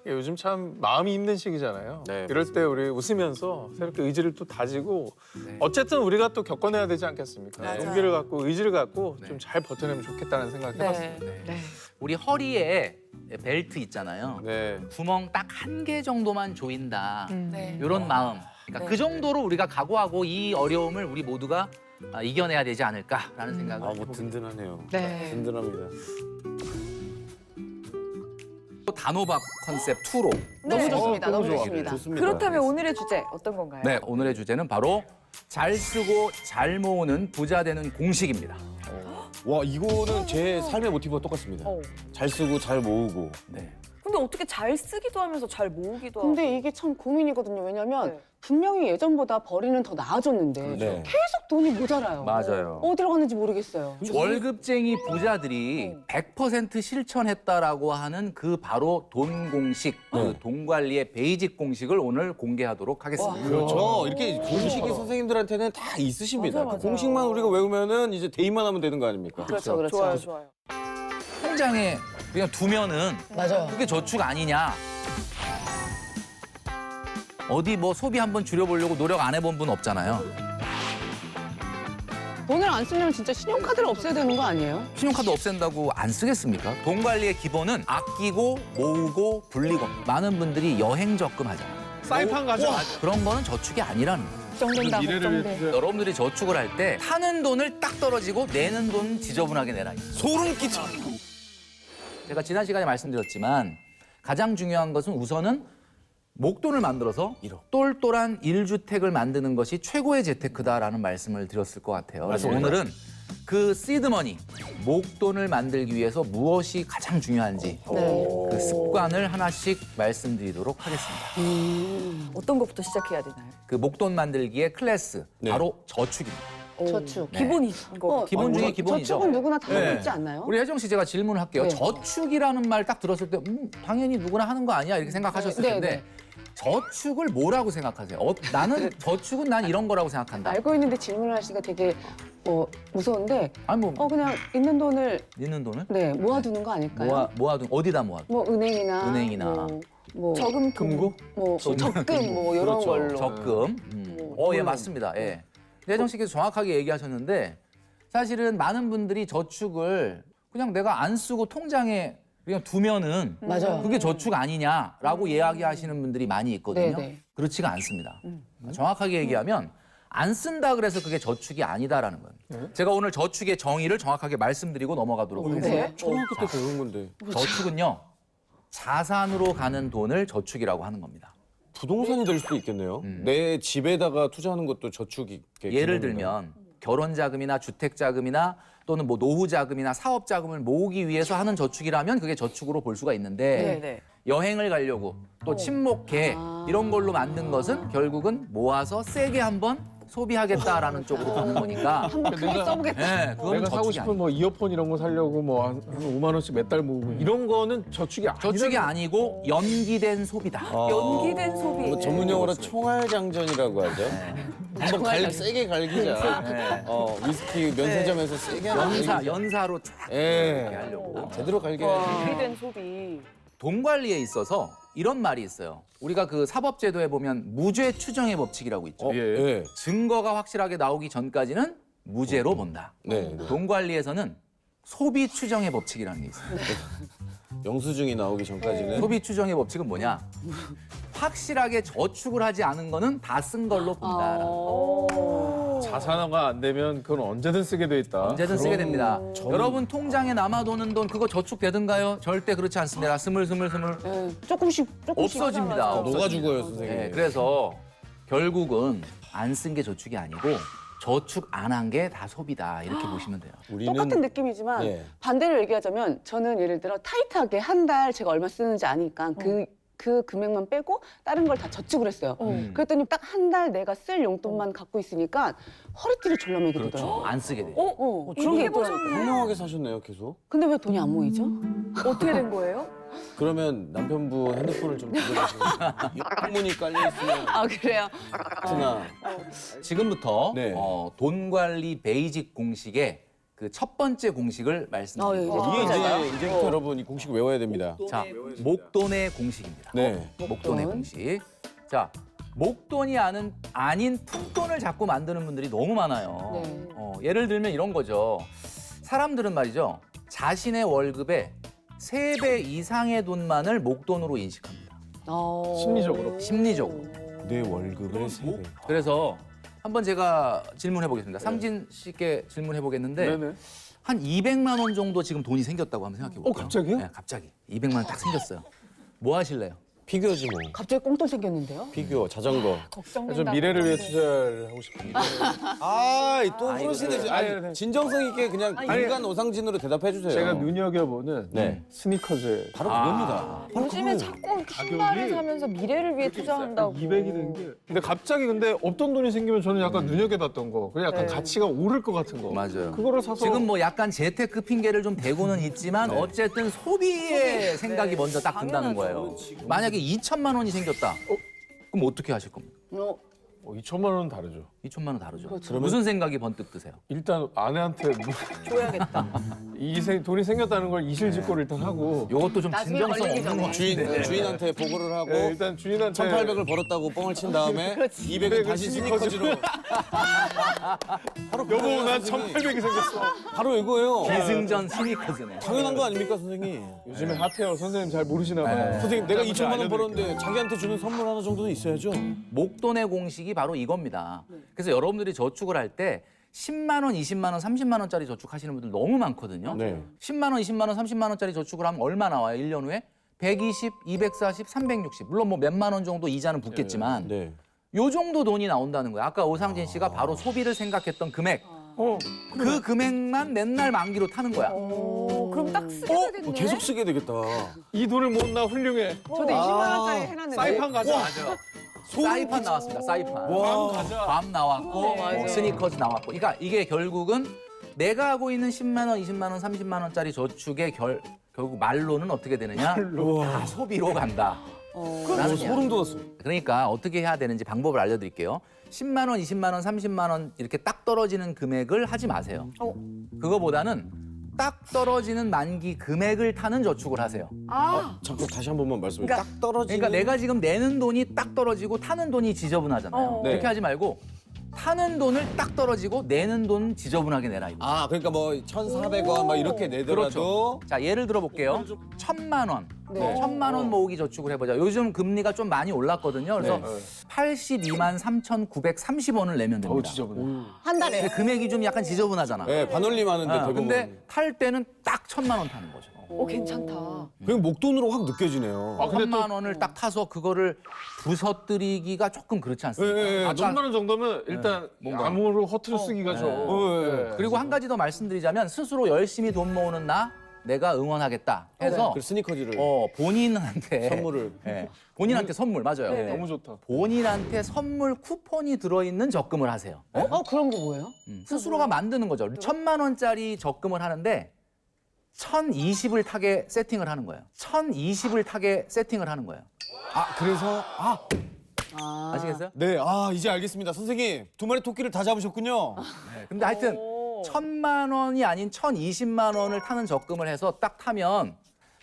요즘 참 마음이 힘든 시기잖아요. 네, 이럴 때 우리 웃으면서 새롭게 의지를 또 다지고 네. 어쨌든 우리가 또 겪어내야 되지 않겠습니까? 네. 용기를 갖고 의지를 갖고 네. 좀 잘 버텨내면 좋겠다는 생각을 해봤습니다. 네. 네. 우리 허리에 벨트 있잖아요. 네. 구멍 딱 한 개 정도만 조인다. 네. 이런 마음. 그러니까 네. 그 정도로 우리가 각오하고 이 어려움을 우리 모두가 이겨내야 되지 않을까라는 생각을 뭐 해봅니다. 든든하네요. 네. 든든합니다. 단호박 컨셉 2로. 너무 좋습니다. 너무 너무 좋아. 좋습니다. 좋습니다. 그렇다면 오늘의 주제 어떤 건가요? 네, 오늘의 주제는 바로 잘 쓰고 잘 모으는 부자 되는 공식입니다. 와, 이거는 제 삶의 모티브와 똑같습니다. 어. 잘 쓰고 잘 모으고. 네. 근데 어떻게 잘 쓰기도 하면서 잘 모으기도 하고. 근데 이게 참 고민이거든요. 왜냐면 네. 분명히 예전보다 벌이는 더 나아졌는데 네. 계속 돈이 모자라요. 맞아요. 어디로 갔는지 모르겠어요. 월급쟁이 부자들이 100% 실천했다라고 하는 그 바로 돈 공식, 그 돈 관리의 베이직 공식을 오늘 공개하도록 하겠습니다. 그렇죠. 이렇게 공식이 선생님들한테는 다 있으십니다. 맞아요, 그 공식만 우리가 외우면은 이제 대입만 하면 되는 거 아닙니까? 그렇죠, 그렇죠. 좋아요, 좋아요. 통장에 그냥 두면은 맞아요. 그게 저축 아니냐? 어디 뭐 소비 한번 줄여보려고 노력 안 해본 분 없잖아요. 돈을 안 쓰려면 진짜 신용카드를 없애야 되는 거 아니에요? 신용카드 없앤다고 안 쓰겠습니까? 돈 관리의 기본은 아끼고 모으고 불리고. 많은 분들이 여행 적금하잖아요. 사이판 가져. 그런 거는 저축이 아니라는 거예요. 걱정된다, 걱정돼. 여러분들이 저축을 할 때 타는 돈을 딱 떨어지고 내는 돈 지저분하게 내라. 소름 끼쳐. 제가 지난 시간에 말씀드렸지만 가장 중요한 것은 우선은 목돈을 만들어서 똘똘한 1주택을 만드는 것이 최고의 재테크다라는 말씀을 드렸을 것 같아요. 그래서 오늘은 그 시드머니, 목돈을 만들기 위해서 무엇이 가장 중요한지 네. 그 습관을 하나씩 말씀드리도록 하겠습니다. 어떤 것부터 시작해야 되나요? 그 목돈 만들기의 클래스, 네. 바로 저축입니다. 저축. 네. 기본인 거. 기본 중에 기본이죠. 저축은 누구나 다 하고 네. 있지 않나요? 우리 혜정 씨 제가 질문을 할게요. 네. 저축이라는 말 딱 들었을 때 당연히 누구나 하는 거 아니야 이렇게 생각하셨을 네, 텐데 네. 저축을 뭐라고 생각하세요? 나는 저축은 난 이런 거라고 생각한다. 알고 있는데 질문을 하시기가 되게 무서운데 아니 뭐 그냥 있는 돈을 있는 돈을 네 모아두는 거 아닐까요? 모아둔 어디다 모아둔? 뭐 은행이나 은행이나. 뭐 저금 금고? 뭐 적금 뭐 이런 그렇죠. 걸로 적금. 예, 맞습니다. 예. 혜정 씨께서 정확하게 얘기하셨는데 사실은 많은 분들이 저축을 그냥 내가 안 쓰고 통장에 그냥 두면은 맞아요. 그게 저축 아니냐라고 이야기하시는 분들이 많이 있거든요. 네. 그렇지가 않습니다. 정확하게 얘기하면 안 쓴다 그래서 그게 저축이 아니다라는 거예요. 제가 오늘 저축의 정의를 정확하게 말씀드리고 넘어가도록 하겠습니다. 네. 초등학교 때 배운 건데. 저축은요. 자산으로 가는 돈을 저축이라고 하는 겁니다. 부동산이 될 수도 있겠네요. 내 집에다가 투자하는 것도 저축이. 예를 들면 결혼 자금이나 주택 자금이나 또는 뭐 노후 자금이나 사업 자금을 모으기 위해서 하는 저축이라면 그게 저축으로 볼 수가 있는데 네. 여행을 가려고 또 친목계 이런 걸로 만든 것은 결국은 모아서 세게 한번 소비하겠다라는 쪽으로 가는 거니까 한번 크게 써보겠다. 네, 그건 내가 사고 저축이 싶은 아니에요. 뭐 이어폰 이런 거 사려고 뭐 한 5만 원씩 몇 달 모으고 이런 거는 저축이 아니다. 저축이 아니고 연기된 소비다. 연기된 소비. 뭐 전문 용어로 총알장전이라고 하죠. 한번 세게 갈기자. 네. 위스키 면세점에서 세게 하는 연사로 쫙 이렇게 예. 하려고. 제대로 갈겨야지. 연기된 소비. 돈 관리에 있어서 이런 말이 있어요. 우리가 그 사법제도에 보면 무죄 추정의 법칙이라고 있죠. 예. 증거가 확실하게 나오기 전까지는 무죄로 본다. 네. 돈 관리에서는 소비 추정의 법칙이라는 게 있어요. 영수증이 나오기 전까지는. 소비 추정의 법칙은 뭐냐? 확실하게 저축을 하지 않은 거는 다 쓴 걸로 본다. 자산화가 안 되면 그건 언제든 쓰게 돼 있다. 언제든 쓰게 됩니다. 여러분 통장에 남아도는 돈 그거 저축되든가요? 절대 그렇지 않습니다. 스물스물스물 네, 조금씩 없어집니다. 녹아 죽어요, 선생님. 네, 그래서 결국은 안 쓴 게 저축이 아니고 저축 안 한 게 다 소비다 이렇게 보시면 돼요. 우리는 똑같은 느낌이지만 예. 반대로 얘기하자면 저는 예를 들어 타이트하게 한 달 제가 얼마 쓰는지 아니까 그 금액만 빼고 다른 걸 다 저축을 했어요. 그랬더니 딱 한 달 내가 쓸 용돈만 갖고 있으니까 허리띠를 졸라매게 되더라고요. 안 쓰게 돼요. 그런 게 있더라고요. 현명하게 사셨네요, 계속. 근데 왜 돈이 안 모이죠? 어떻게 된 거예요? 그러면 남편분 핸드폰을 좀 빌려주시고 영문이 깔려 있으면 아 그래요? 하나. 지금부터 네. 돈 관리 베이직 공식의 그 첫 번째 공식을 말씀드립니다. 이게 이제부터 여러분 이 공식 외워야 됩니다. 자, 목돈의 공식입니다. 네. 목돈의 공식. 자, 목돈이 아닌 푼돈을 자꾸 만드는 분들이 너무 많아요. 네. 예를 들면 이런 거죠. 사람들은 말이죠. 자신의 월급의 3배 이상의 돈만을 목돈으로 인식합니다. 심리적으로. 심리적으로. 내 월급의 3배. 그래서 한번 제가 질문해 보겠습니다. 상진 씨께 질문해 보겠는데 네네. 한 200만 원 정도 지금 돈이 생겼다고 한번 생각해 볼게요. 갑자기요? 네, 갑자기. 200만 원 딱 생겼어요. 뭐 하실래요? 피규어지 뭐. 갑자기 꽁돈 생겼는데요? 피규어, 자전거. 좀 미래를 위해 투자를 하고 싶은데. 또 그러시네. 아니, 진정성 있게 그냥 인간 오상진으로 대답해 주세요. 제가 눈여겨보는 네. 스니커즈. 바로 그겁니다. 요즘에 자꾸 신발을 사면서 미래를 위해 투자한다고. 200이 된 게. 근데 갑자기 근데 없던 돈이 생기면 저는 약간 눈여겨봤던 거. 그냥 약간 네. 가치가 오를 것 같은 거. 맞아요. 그거를 사서. 지금 뭐 약간 재테크 핑계를 좀 대고는 있지만 어쨌든 소비의 생각이 먼저 딱 든다는 거예요. 만약에 2천만 원이 생겼다. 그럼 어떻게 하실 겁니까? 2천만 원은 다르죠. 2천만 원 다르죠. 무슨 생각이 번뜩 드세요? 일단 아내한테 줘야겠다. 돈이 생겼다는 걸 이실직고를 일단 하고. 이것도 좀 나중에 진정성 걸리기 없는 것 같은데. 주인한테 보고를 하고 네, 일단 주인한테 1,800을 벌었다고 뻥을 친 다음에 200을 다시 스니커즈로. 바로 여보 난 1,800이 생겼어. 바로 이거예요. 기승전 스니커즈네. 당연한 거 아닙니까, 선생님? 요즘에 핫해요. 선생님 잘 모르시나 봐요. 선생님, 내가 2천만 원 알려드릴게요. 벌었는데 자기한테 주는 선물 하나 정도는 있어야죠. 목돈의 공식이 바로 이겁니다. 그래서 여러분들이 저축을 할 때 10만 원, 20만 원, 30만 원짜리 저축하시는 분들 너무 많거든요. 네. 10만 원, 20만 원, 30만 원짜리 저축을 하면 얼마 나와요? 1년 후에? 120, 240, 360. 물론 뭐 몇만 원 정도 이자는 붙겠지만 네. 요 정도 돈이 나온다는 거야. 아까 오상진 씨가 바로 소비를 생각했던 금액. 그 금액만 맨날 만기로 타는 거야. 그럼 딱 쓰게 되겠네. 계속 쓰게 되겠다. 이 돈을 모았나 훌륭해. 저도 20만 원짜리 해놨는데. 사이판 가자. 사이판 나왔습니다. 사이판. 와. 밤 나왔고 맞아. 스니커즈 나왔고. 그러니까 이게 결국은 내가 하고 있는 10만 원, 20만 원, 30만 원짜리 저축의 결국 말로는 어떻게 되느냐? 다 소비로 간다. 라는 이야기. 소름 돋았어. 그러니까 어떻게 해야 되는지 방법을 알려드릴게요. 10만 원, 20만 원, 30만 원 이렇게 딱 떨어지는 금액을 하지 마세요. 그거보다는 딱 떨어지는 만기 금액을 타는 저축을 하세요. 잠깐 다시 한 번만 말씀해. 그러니까- 딱 떨어지는. 그러니까 내가 지금 내는 돈이 딱 떨어지고 타는 돈이 지저분하잖아요. 네. 그렇게 하지 말고 타는 돈을 딱 떨어지고 내는 돈 지저분하게 내라 이거. 아, 그러니까 뭐 1,400원 막 이렇게 내더라도 자, 예를 들어 볼게요. 1,000만 원. 네. 1,000만 원 모으기 저축을 해보자. 요즘 금리가 좀 많이 올랐거든요. 그래서 네. 82만 3,930원을 내면 됩니다. 지저분해. 한 달에. 근데 금액이 좀 약간 지저분하잖아. 네, 반올림 하는데 대부분. 근데 탈 때는 딱 1,000만 원 타는 거죠. 괜찮다. 그냥 목돈으로 확 느껴지네요. 아, 근데 1,000만 원을 딱 타서 그거를 부서뜨리기가 조금 그렇지 않습니까? 예, 예, 예. 아까- 1,000만 원 정도면 일단 암호로 허투루 쓰기가 좀. 네. 그리고 한 가지 더 말씀드리자면 스스로 열심히 돈 모으는 나 내가 응원하겠다 해서 그 스니커즈를 본인한테 선물을. 예, 본인한테 선물 맞아요. 너무 좋다. 본인한테 선물 쿠폰이 들어있는 적금을 하세요. 그런 거 뭐예요? 스스로가 만드는 거죠. 1,000만 원짜리 적금을 하는데 1,020을 타게 세팅을 하는 거예요. 1,020을 타게 세팅을 하는 거예요. 아, 그래서 아시겠어요? 네, 이제 알겠습니다. 선생님, 두 마리 토끼를 다 잡으셨군요. 근데 하여튼 1,000만 원이 아닌 1,020만 원을 타는 적금을 해서 딱 타면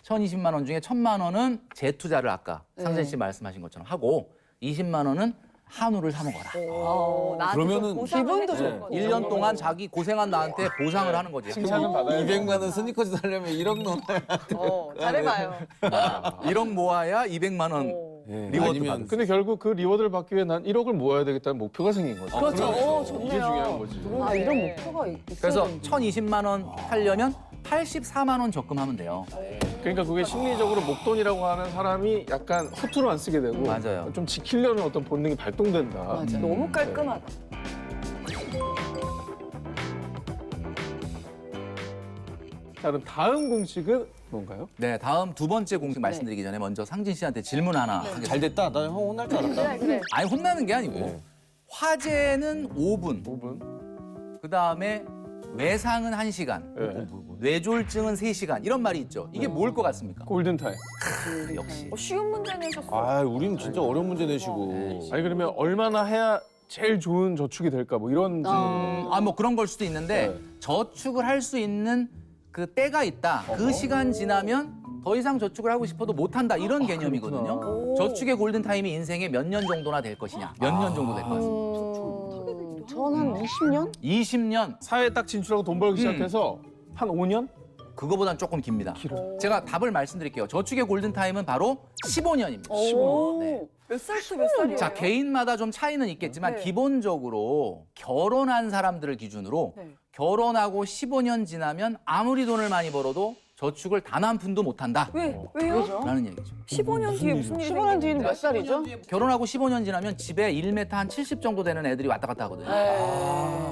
1,020만 원 중에 1,000만 원은 재투자를 아까 상진 씨 말씀하신 것처럼 하고 20만 원은 한우를 사 먹어라. 그러면은 기분도 네. 좋고. 1년 동안 자기 고생한 나한테 보상을 하는 거지. 칭찬은 받아야 200만 원 스니커즈 사려면 1억 넣어야 잘해봐요. 1억 모아야 200만 원 돼. 리워드 아니면 받을 수 근데 결국 그 리워드를 받기 위해 난 1억을 모아야 되겠다는 목표가 생긴 거죠. 그렇죠. 이게 중요한 거지. 이런 목표가 있어야 그래서 되는데. 1,020만 원 하려면 84만 원 적금하면 돼요. 그러니까 그게 심리적으로 목돈이라고 하는 사람이 약간 허투루 안 쓰게 되고 맞아요. 좀 지키려는 어떤 본능이 발동된다. 맞아. 너무 깔끔하다. 자, 그럼 다음 공식은 뭔가요? 네, 다음 두 번째 공식 말씀드리기 전에 먼저 상진 씨한테 질문 하나 하겠습니다. 잘 됐다. 나 형 혼날 줄 알았다. 그래. 아니 혼나는 게 아니고 네. 화제는 5분, 5분. 그다음에 외상은 1시간, 네. 뇌졸중은 3시간 이런 말이 있죠. 이게 뭘 것 같습니까? 골든타임. 역시. 쉬운 문제 내셨어. 아, 우린 진짜 어려운 문제 내시고. 아니 그러면 얼마나 해야 제일 좋은 저축이 될까 뭐 이런 질문. 뭐 그런 걸 수도 있는데 네. 저축을 할 수 있는 그 때가 있다. 그 시간 지나면 더 이상 저축을 하고 싶어도 못한다 이런 개념이거든요. 저축의 골든타임이 인생에 몇 년 정도나 될 것이냐. 몇 년 정도 될 것 같습니다. 저는 한 20년? 20년? 사회에 딱 진출하고 돈 벌기 시작해서 한 5년? 그거보단 조금 깁니다. 제가 답을 말씀드릴게요. 저축의 골든타임은 바로 15년입니다. 15년. 네. 몇 살부터 몇 살이에요? 자, 개인마다 좀 차이는 있겠지만 네. 기본적으로 결혼한 사람들을 기준으로 네. 결혼하고 15년 지나면 아무리 돈을 많이 벌어도 저축을 단 한 푼도 못 한다. 왜요? 라는 얘기죠. 15년 뒤에 무슨 일이 15년 뒤에는 몇 살이죠? 결혼하고 15년 지나면 집에 1m 한 70 정도 되는 애들이 왔다 갔다 하거든요.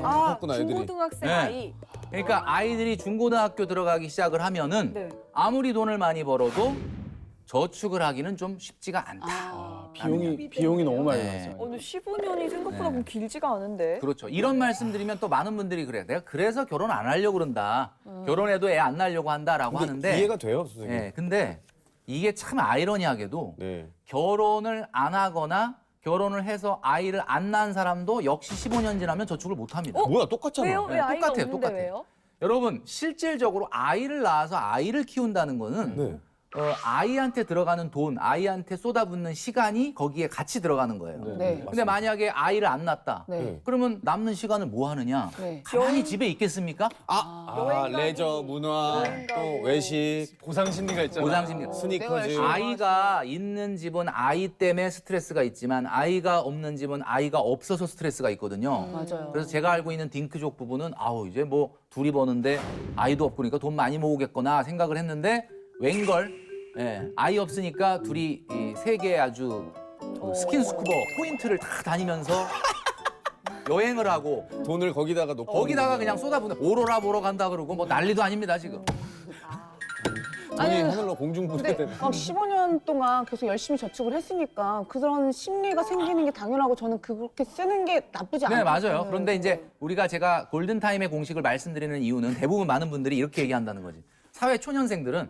컸구나, 애들이. 중고등학생 네. 아이. 그러니까 아이들이 중고등학교 들어가기 시작을 하면은 네. 아무리 돈을 많이 벌어도 저축을 하기는 좀 쉽지가 않다. 비용이 너무 많이 네. 나서. 근데 15년이 생각보다 뭐 길지가 않은데. 그렇죠. 이런 말씀 드리면 또 많은 분들이 그래요. 내가 그래서 결혼 안 하려고 그런다. 결혼해도 애 안 낳으려고 한다라고 하는데. 이해가 돼요, 선생님. 네, 근데 이게 참 아이러니하게도 네. 결혼을 안 하거나 결혼을 해서 아이를 안 낳은 사람도 역시 15년 지나면 저축을 못 합니다. 뭐야, 똑같잖아. 왜요? 왜 아이가 똑같아요, 없는데 똑같아요. 왜요? 여러분, 실질적으로 아이를 낳아서 아이를 키운다는 거는 네. 아이한테 들어가는 돈, 아이한테 쏟아붓는 시간이 거기에 같이 들어가는 거예요. 네. 근데 만약에 아이를 안 낳았다. 네. 그러면 남는 시간을 뭐 하느냐? 네. 가만히 집에 있겠습니까? 여행 가기, 레저, 문화, 여행 가고. 또 외식, 보상 심리가 있잖아. 보상심리. 스니커즈. 아이가 있는 집은 아이 때문에 스트레스가 있지만 아이가 없는 집은 아이가 없어서 스트레스가 있거든요. 맞아요. 그래서 제가 알고 있는 딩크족 부부는 아우 이제 뭐 둘이 버는데 아이도 없고 그러니까 돈 많이 모으겠거나 생각을 했는데 웬걸 예, 아이 없으니까 둘이 이 세계 아주 그 스킨스쿠버 포인트를 다 다니면서 여행을 하고 돈을 거기다가 놓고 거기다가 그냥 쏟아붓는 오로라 보러 간다 그러고 뭐 난리도 아닙니다 지금. 돈이 아니, 하늘로 공중부대 근데 막 15년 동안 계속 열심히 저축을 했으니까 그런 심리가 생기는 게 당연하고 저는 그렇게 쓰는 게 나쁘지 않아요. 네, 맞아요. 그런데 이제 제가 골든타임의 공식을 말씀드리는 이유는 대부분 많은 분들이 이렇게 얘기한다는 거지. 사회 초년생들은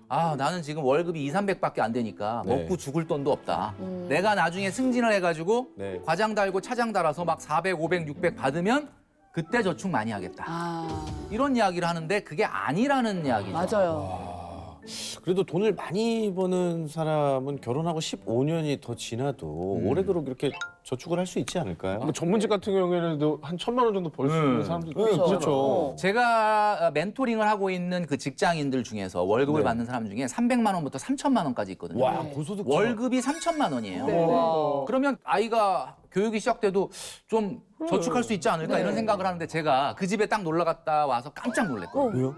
나는 지금 월급이 200~300밖에 안 되니까 네. 먹고 죽을 돈도 없다. 내가 나중에 승진을 해가지고 네. 과장 달고 차장 달아서 막 400, 500, 600 받으면 그때 저축 많이 하겠다. 이런 이야기를 하는데 그게 아니라는 이야기죠. 맞아요. 그래도 돈을 많이 버는 사람은 결혼하고 15년이 더 지나도 오래도록 이렇게 저축을 할 수 있지 않을까요? 뭐 전문직 같은 경우에는 한 1,000만 원 정도 벌 수 있는 사람들도 그렇죠. 그렇죠. 제가 멘토링을 하고 있는 그 직장인들 중에서 월급을 네. 받는 사람 중에 300만 원부터 3천만 원까지 있거든요. 와, 고소득 월급이 3천만 원이에요. 네. 그러면 아이가 교육이 시작돼도 좀 저축할 수 있지 않을까 네. 이런 생각을 하는데 제가 그 집에 딱 놀러 갔다 와서 깜짝 놀랐거든요. 왜요?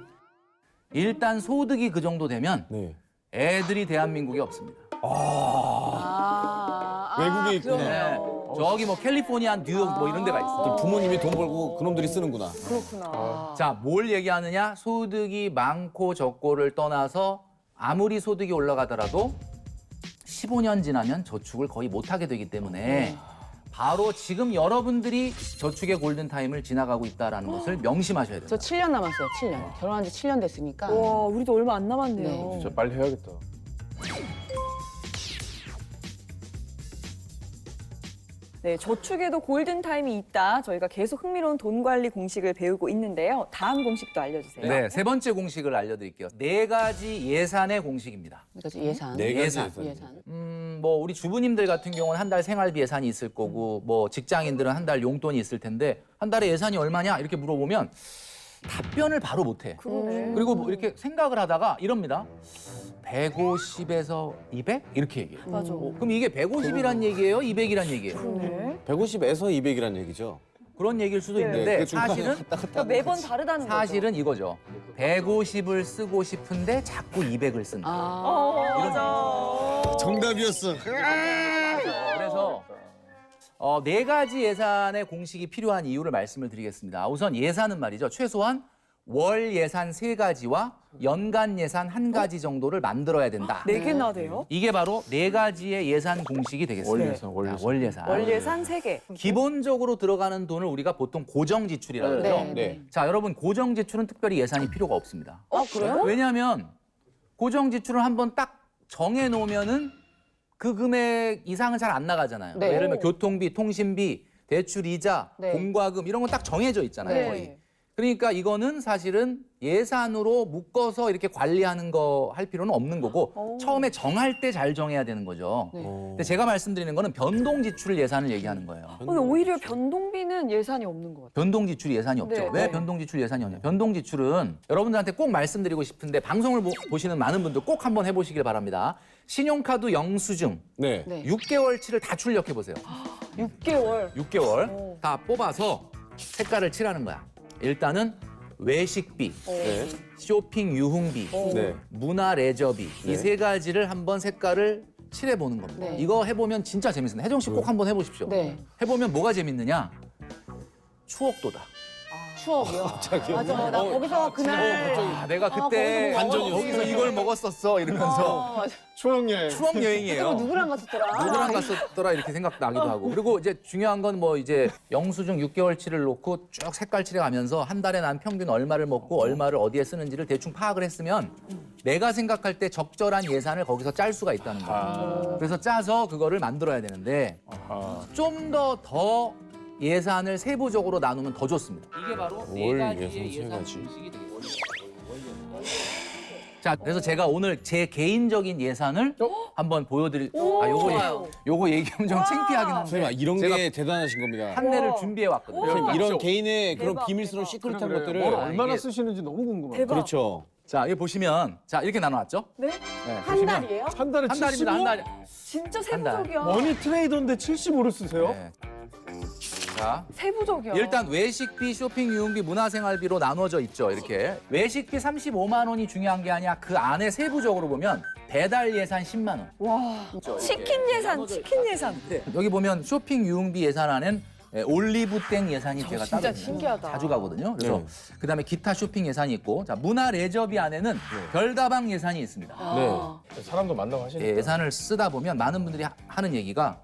일단 소득이 그 정도 되면 네. 애들이 대한민국에 없습니다. 외국에 있구나. 네. 저기 뭐 캘리포니아, 뉴욕 뭐 이런 데가 있어. 부모님이 돈 벌고 그놈들이 쓰는구나. 그렇구나. 자, 뭘 얘기하느냐? 소득이 많고 적고를 떠나서 아무리 소득이 올라가더라도 15년 지나면 저축을 거의 못하게 되기 때문에 바로 지금 여러분들이 저축의 골든타임을 지나가고 있다는 것을 명심하셔야 저 돼요. 7년 남았어요. 7년. 결혼한 지 7년 됐으니까. 와, 우리도 얼마 안 남았네요. 네. 진짜 빨리 해야겠다. 네, 저축에도 골든타임이 있다. 저희가 계속 흥미로운 돈 관리 공식을 배우고 있는데요. 다음 공식도 알려주세요. 네, 세 번째 공식을 알려드릴게요. 4가지 예산의 공식입니다. 그러니까 예산. 네 가지 예산. 예산. 예산. 뭐 우리 주부님들 같은 경우는 한 달 생활비 예산이 있을 거고 뭐 직장인들은 한 달 용돈이 있을 텐데 한 달에 예산이 얼마냐 이렇게 물어보면 답변을 바로 못해. 그러네. 그리고 뭐 이렇게 생각을 하다가 이럽니다. 150에서 200 이렇게 얘기해요. 맞아. 그럼 이게 150이란 얘기예요? 200이란 얘기예요? 그러네. 150에서 200이란 얘기죠. 그런 얘기일 수도 네. 있는데 그 중간에 사실은 그러니까 매번 다르다는 거죠. 사실은 이거죠. 150을 쓰고 싶은데 자꾸 200을 쓴다. 맞아. 정답이었어. 그래서 4가지 예산의 공식이 필요한 이유를 말씀을 드리겠습니다. 우선 예산은 말이죠. 최소한 월 예산 3가지와 연간 예산 1가지 정도를 만들어야 된다. 4개나 돼요? 이게 바로 4가지의 예산 공식이 되겠습니다. 월 예산, 월 예산. 월 예산. 월 예산 3개. 기본적으로 들어가는 돈을 우리가 보통 고정 지출이라고 그러죠. 네. 네. 자, 여러분 고정 지출은 특별히 예산이 필요가 없습니다. 그래요? 왜냐하면 고정 지출을 한번 딱 정해 놓으면은 그 금액 이상은 잘 안 나가잖아요. 네. 예를 들면 교통비, 통신비, 대출 이자, 네. 공과금 이런 건 딱 정해져 있잖아요, 네. 거의. 그러니까 이거는 사실은 예산으로 묶어서 이렇게 관리하는 거 할 필요는 없는 거고 처음에 정할 때 잘 정해야 되는 거죠. 네. 근데 제가 말씀드리는 거는 변동 지출 예산을 얘기하는 거예요. 근데 오히려 변동비는 예산이 없는 것 같아요. 변동 지출이 예산이 없죠. 네, 왜 네. 변동 지출 예산이 없냐? 변동 지출은 여러분들한테 꼭 말씀드리고 싶은데 방송을 보시는 많은 분들 꼭 한번 해보시길 바랍니다. 신용카드 영수증 네. 네. 6개월치를 다 출력해 보세요. 6개월. 6개월 다 뽑아서 색깔을 칠하는 거야. 일단은 외식비, 네. 쇼핑 유흥비, 네. 문화 레저비 이 3가지를 한번 색깔을 칠해 보는 겁니다. 네. 이거 해보면 진짜 재밌습니다. 혜정 씨 꼭 한번 해보십시오. 네. 해보면 뭐가 재밌느냐? 추억도다. 추억이요. 맞아. 나 거기서 그날 내가 그때 거기서 뭐 거기서 이걸 먹었었어 이러면서 맞아. 추억여행. 추억 여행이에요. 그때 누구랑 갔었더라? 누구랑 갔었더라 이렇게 생각나기도 하고. 그리고 이제 중요한 건 뭐 이제 영수증 6개월치를 놓고 쭉 색깔 칠해가면서 한 달에 난 평균 얼마를 먹고 얼마를 어디에 쓰는지를 대충 파악을 했으면 내가 생각할 때 적절한 예산을 거기서 짤 수가 있다는 거예요. 그래서 짜서 그거를 만들어야 되는데 좀 더 예산을 세부적으로 나누면 더 좋습니다. 이게 바로 월 4가지의 예산 예산 3가지. 공식이 되겠습니다. 자, 그래서 제가 오늘 제 개인적인 예산을 한번 보여드릴. 요거 얘기하면 좀 창피하긴 한데 선생님, 이런 제가 게 대단하신 겁니다. 판례를 준비해 왔거든요. 선생님, 이런 개인의 그런 대박, 비밀스러운 대박. 시크릿한 그래, 것들을 뭘 얼마나 이게- 쓰시는지 너무 궁금하다. 대박. 그렇죠. 자, 여기 보시면 자 이렇게 나눠놨죠? 네? 네, 한 보시면 달이에요? 한 달에 한 달입니다. 한 달. 진짜 한 달. 세부적이야. 머니 트레이더인데 75를 쓰세요? 네. 자, 세부적이야. 일단 외식비, 쇼핑, 유흥비, 문화생활비로 나눠져 있죠. 이렇게 외식비 35만 원이 중요한 게 아니야. 그 안에 세부적으로 보면 배달 예산 10만 원. 와, 치킨 예산, 치킨 예산. 여기 보면 쇼핑 유흥비 예산안엔 올리브땡 예산이 제가 따로 진짜 있는데 신기하다. 자주 가거든요. 그래서 네. 그다음에 기타 쇼핑 예산이 있고, 자 문화 레저비 안에는 별다방 예산이 있습니다. 네. 사람도 만나고 하시니까. 예산을 쓰다 보면 많은 분들이 하는 얘기가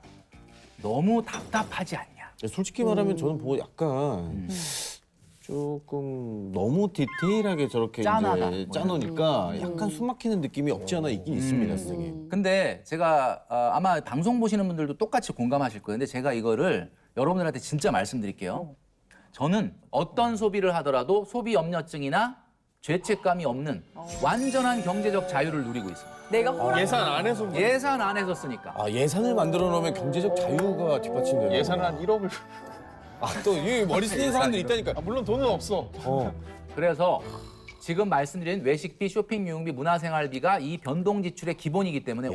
너무 답답하지 않냐. 솔직히 말하면 저는 보고 약간 조금 너무 디테일하게 저렇게 짠하다. 이제 짜놓으니까 약간 숨막히는 느낌이 없지 않아 있긴 있습니다, 선생님. 근데 제가 아마 방송 보시는 분들도 똑같이 공감하실 거예요. 근데 제가 이거를 여러분들한테 진짜 말씀드릴게요. 저는 어떤 소비를 하더라도 소비 염려증이나 죄책감이 없는 완전한 경제적 자유를 누리고 있습니다. 내가 허락. 예산 안에서 예산 안에서 쓰니까. 아, 예산을 만들어 놓으면 경제적 자유가 뒷받침되는 예산을 한 1억을. 또 이 머리 쓰는 사람들 있다니까. 물론 돈은 없어. 그래서 지금 말씀드린 외식비, 쇼핑 유흥비, 문화생활비가 이 변동 지출의 기본이기 때문에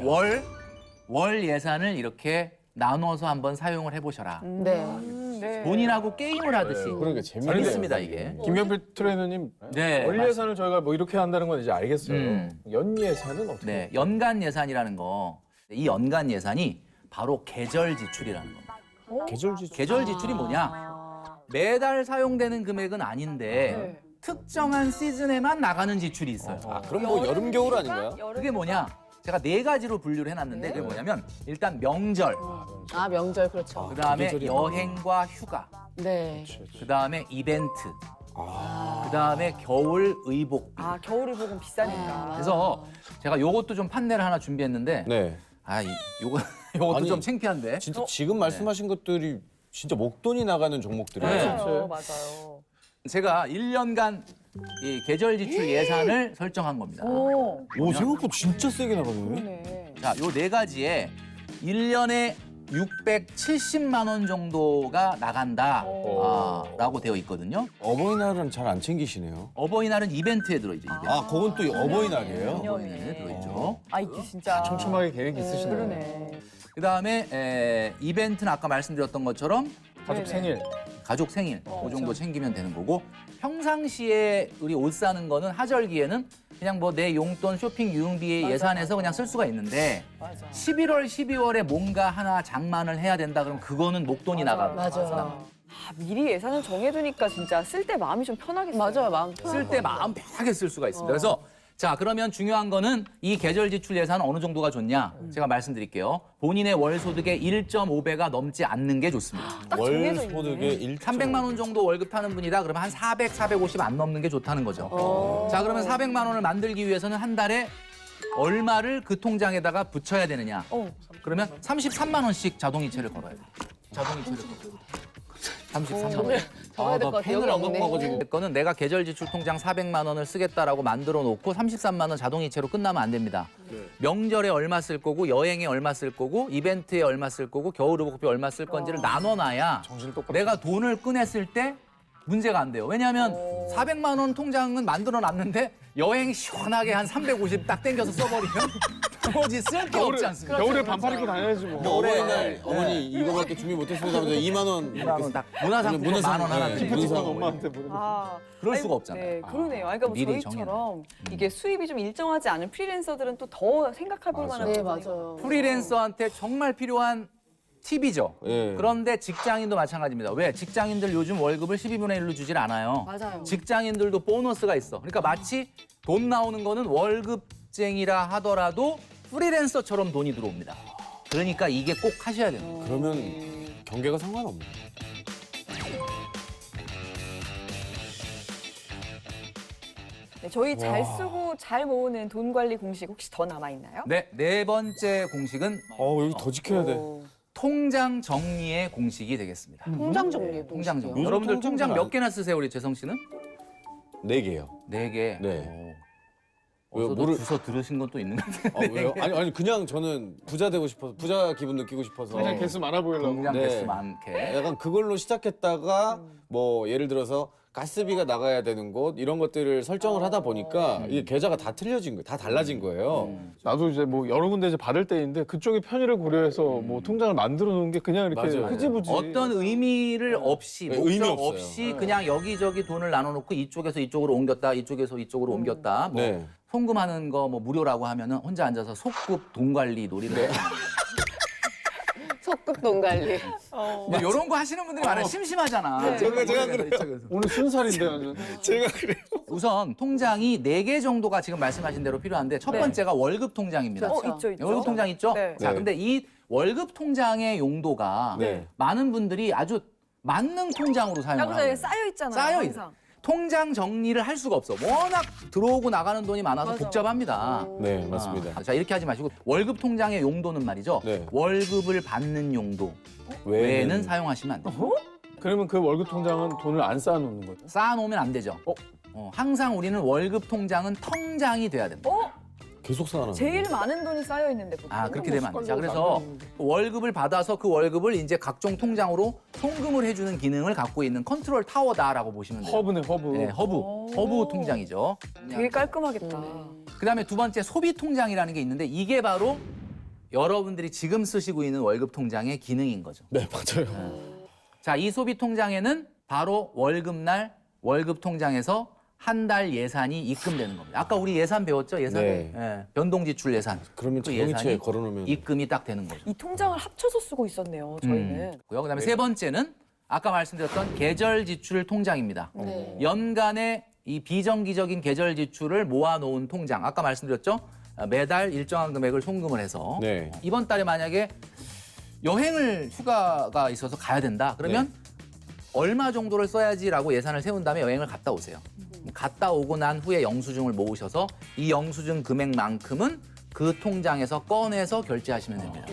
월 예산을 이렇게 나눠서 한번 사용을 해보셔라. 네. 본인하고 게임을 하듯이 그러니까 재밌습니다 이게. 김병필 트레이너님, 네, 월 예산을 저희가 뭐 이렇게 한다는 건 이제 알겠어요. 연 예산은 어떻게? 네, 연간 예산이라는 거, 이 연간 예산이 바로 계절 지출이라는 겁니다. 계절 지출. 계절 지출이 뭐냐? 매달 사용되는 금액은 아닌데 특정한 시즌에만 나가는 지출이 있어요. 아, 그럼 뭐 여름 겨울 아닌가요? 그게 뭐냐? 제가 4가지로 분류를 해놨는데 그게 뭐냐면 일단 명절, 아 명절 그렇죠. 그다음에 계절이 여행과 휴가, 네. 그다음에 이벤트, 그다음에 겨울 의복비. 아, 겨울의복은 비싸니까. 그래서 제가 요것도 좀 판례를 하나 준비했는데 네. 요것도 아니, 좀 창피한데. 진짜 지금 말씀하신 것들이 진짜 목돈이 나가는 종목들이에요. 네. 맞아요, 맞아요. 제가 1년간 이 계절 지출 예산을 설정한 겁니다. 오, 생각보다 진짜 세게 나가네. 네. 자, 요 4가지에 1년에 670만 원 정도가 나간다 라고 되어 있거든요. 어버이날은 잘 안 챙기시네요. 어버이날은 이벤트에 들어있죠. 이벤트. 아, 그건 또 어버이날이에요? 어버이날에 들어있죠. 아, 이게 진짜. 촘촘하게 계획이 있으시네요. 그러네. 그다음에 이벤트는 아까 말씀드렸던 것처럼 가족 생일. 가족 생일 그 정도 챙기면 되는 거고, 평상시에 우리 옷 사는 거는 하절기에는 그냥 뭐 내 용돈 쇼핑 유흥비의 예산에서 그냥 쓸 수가 있는데 11월, 12월에 뭔가 하나 장만을 해야 된다 그러면 그거는 목돈이 나가고 맞아요. 아, 미리 예산을 정해두니까 진짜 쓸 때 마음이 좀 편하겠어요. 맞아요. 마음 쓸 때 마음 편하게 쓸 수가 있습니다. 그래서 자, 그러면 중요한 거는 이 계절 지출 예산은 어느 정도가 좋냐? 제가 말씀드릴게요. 본인의 월 소득의 1.5배가 넘지 않는 게 좋습니다. 월 정해져 있네. 소득의 1. 300만 원 정도 월급 타는 분이다 그러면 한 400, 450 안 넘는 게 좋다는 거죠. 자, 그러면 400만 원을 만들기 위해서는 한 달에 얼마를 그 통장에다가 붙여야 되느냐? 그러면 33만 원씩 자동이체를 걸어야 돼. 자동이체를 걸어요. 33만 원. 적어야 될 것 같아요. 여기 없네. 거는 내가 계절 지출 통장 400만 원을 쓰겠다라고 만들어 놓고 33만 원 자동이체로 끝나면 안 됩니다. 명절에 얼마 쓸 거고, 여행에 얼마 쓸 거고, 이벤트에 얼마 쓸 거고, 겨울의복비 얼마 쓸 건지를 나눠놔야 내가 돈을 꺼냈을 때 문제가 안 돼요. 왜냐하면 400만 원 통장은 만들어 놨는데 여행 시원하게 한 350 딱 땡겨서 써버리면 나머지 쓸 게 없지 않습니까? 겨울에 반팔 입고 다녀야지 뭐. 어버이날 어머니 이거밖에 준비 못했습니다 하면서 2만 원. 2만 원 딱 문화상품권 만 원 하나 네, 드리고 문화상품. 엄마한테 물어보. 아, 그럴 아니, 수가 없잖아요. 네, 그러네요. 아니, 그러니까 뭐 미리 저희처럼 이게 수입이 좀 일정하지 않은 프리랜서들은 또 더 생각해 볼 만한 네, 부분이 맞아요. 프리랜서한테 정말 필요한 팁이죠. 예. 그런데 직장인도 마찬가지입니다. 왜? 직장인들 요즘 월급을 12분의 1로 주질 않아요. 맞아요. 직장인들도 보너스가 있어. 그러니까 마치 돈 나오는 거는 월급쟁이라 하더라도 프리랜서처럼 돈이 들어옵니다. 그러니까 이게 꼭 하셔야 돼요. 그러면 경계가 상관없네. 네, 저희 잘 쓰고 잘 모으는 돈 관리 공식 혹시 더 남아 있나요? 네, 네 번째 공식은 여기 더 지켜야 돼. 통장 정리의 공식이 되겠습니다. 통장 정리. 통장 정리. 요즘 여러분들 통장 통장 잘 몇 안- 개나 쓰세요, 우리 재성 씨는? 4개요. 4개. 네. 어디서 뭐를- 주워 들으신 건 또 있는 것 같아요. 왜요? 아니 그냥 저는 부자 되고 싶어서 부자 기분 느끼고 싶어서. 그냥 개수 많아 보이려고. 통장 네. 개수 많게. 약간 그걸로 시작했다가 뭐 예를 들어서 가스비가 나가야 되는 곳 이런 것들을 설정을 하다 보니까 이게 계좌가 다 틀려진 거예요. 다 달라진 거예요. 나도 이제 뭐 여러 군데 이제 받을 때인데 그쪽의 편의를 고려해서 뭐 통장을 만들어 놓은 게 그냥 이렇게 맞아요. 흐지부지. 어떤 의미를 없이 네, 목적 의미 없어요. 없이 그냥 여기저기 돈을 나눠놓고 이쪽에서 이쪽으로 옮겼다, 이쪽에서 이쪽으로 옮겼다. 뭐 네. 송금하는 거 뭐 무료라고 하면은 혼자 앉아서 속급 돈 관리 놀이를 해요. 속급 돈 관리. 뭐 이런 거 하시는 분들이 많아요. 심심하잖아. 제가 그래요. 오늘 순살인데 완전. 제가 그래요. 우선 통장이 4개 정도가 지금 말씀하신 대로 필요한데 첫 번째가 월급 통장입니다. 그렇죠. 있죠. 월급 통장 있죠? 네. 자, 네. 근데 이 월급 통장의 용도가 네. 많은 분들이 아주 만능 통장으로 사용을 여기서 하고 쌓여 있잖아요. 쌓여 있어. 항상. 통장 정리를 할 수가 없어. 워낙 들어오고 나가는 돈이 많아서 맞아. 복잡합니다. 네, 맞습니다. 자, 이렇게 하지 마시고 월급 통장의 용도는 말이죠. 네. 월급을 받는 용도 외에는 사용하시면 안 돼요. 그러면 그 월급 통장은 돈을 안 쌓아놓는 거죠? 쌓아놓으면 안 되죠. 항상 우리는 월급 통장은 통장이 돼야 된다. 계속 쌓아놔. 제일 많은 돈이 쌓여 있는데 보통. 아, 그렇게 되면 안 돼. 자, 그래서 월급을 받아서 그 월급을 이제 각종 통장으로 송금을 해주는 기능을 갖고 있는 컨트롤 타워다라고 보시면 돼요. 허브네 허브. 네, 허브 통장이죠. 되게 깔끔하겠다. 그다음에 두 번째 소비 통장이라는 게 있는데 이게 바로 여러분들이 지금 쓰시고 있는 월급 통장의 기능인 거죠. 네, 맞아요. 자, 이 소비 통장에는 바로 월급날 월급 통장에서 한 달 예산이 입금되는 겁니다. 아까 우리 예산 배웠죠? 예산. 네. 예, 변동지출 예산. 그러면 그 자동이체에 예산이 걸어놓으면 입금이 딱 되는 거죠. 이 통장을 합쳐서 쓰고 있었네요. 저희는. 그다음에 세 번째는 아까 말씀드렸던 계절 지출 통장입니다. 네. 연간의 이 비정기적인 계절 지출을 모아놓은 통장. 아까 말씀드렸죠? 매달 일정한 금액을 송금을 해서 네. 이번 달에 만약에 여행을 휴가가 있어서 가야 된다. 그러면 얼마 정도를 써야지라고 예산을 세운 다음에 여행을 갔다 오세요. 갔다 오고 난 후에 영수증을 모으셔서 이 영수증 금액만큼은 그 통장에서 꺼내서 결제하시면 됩니다.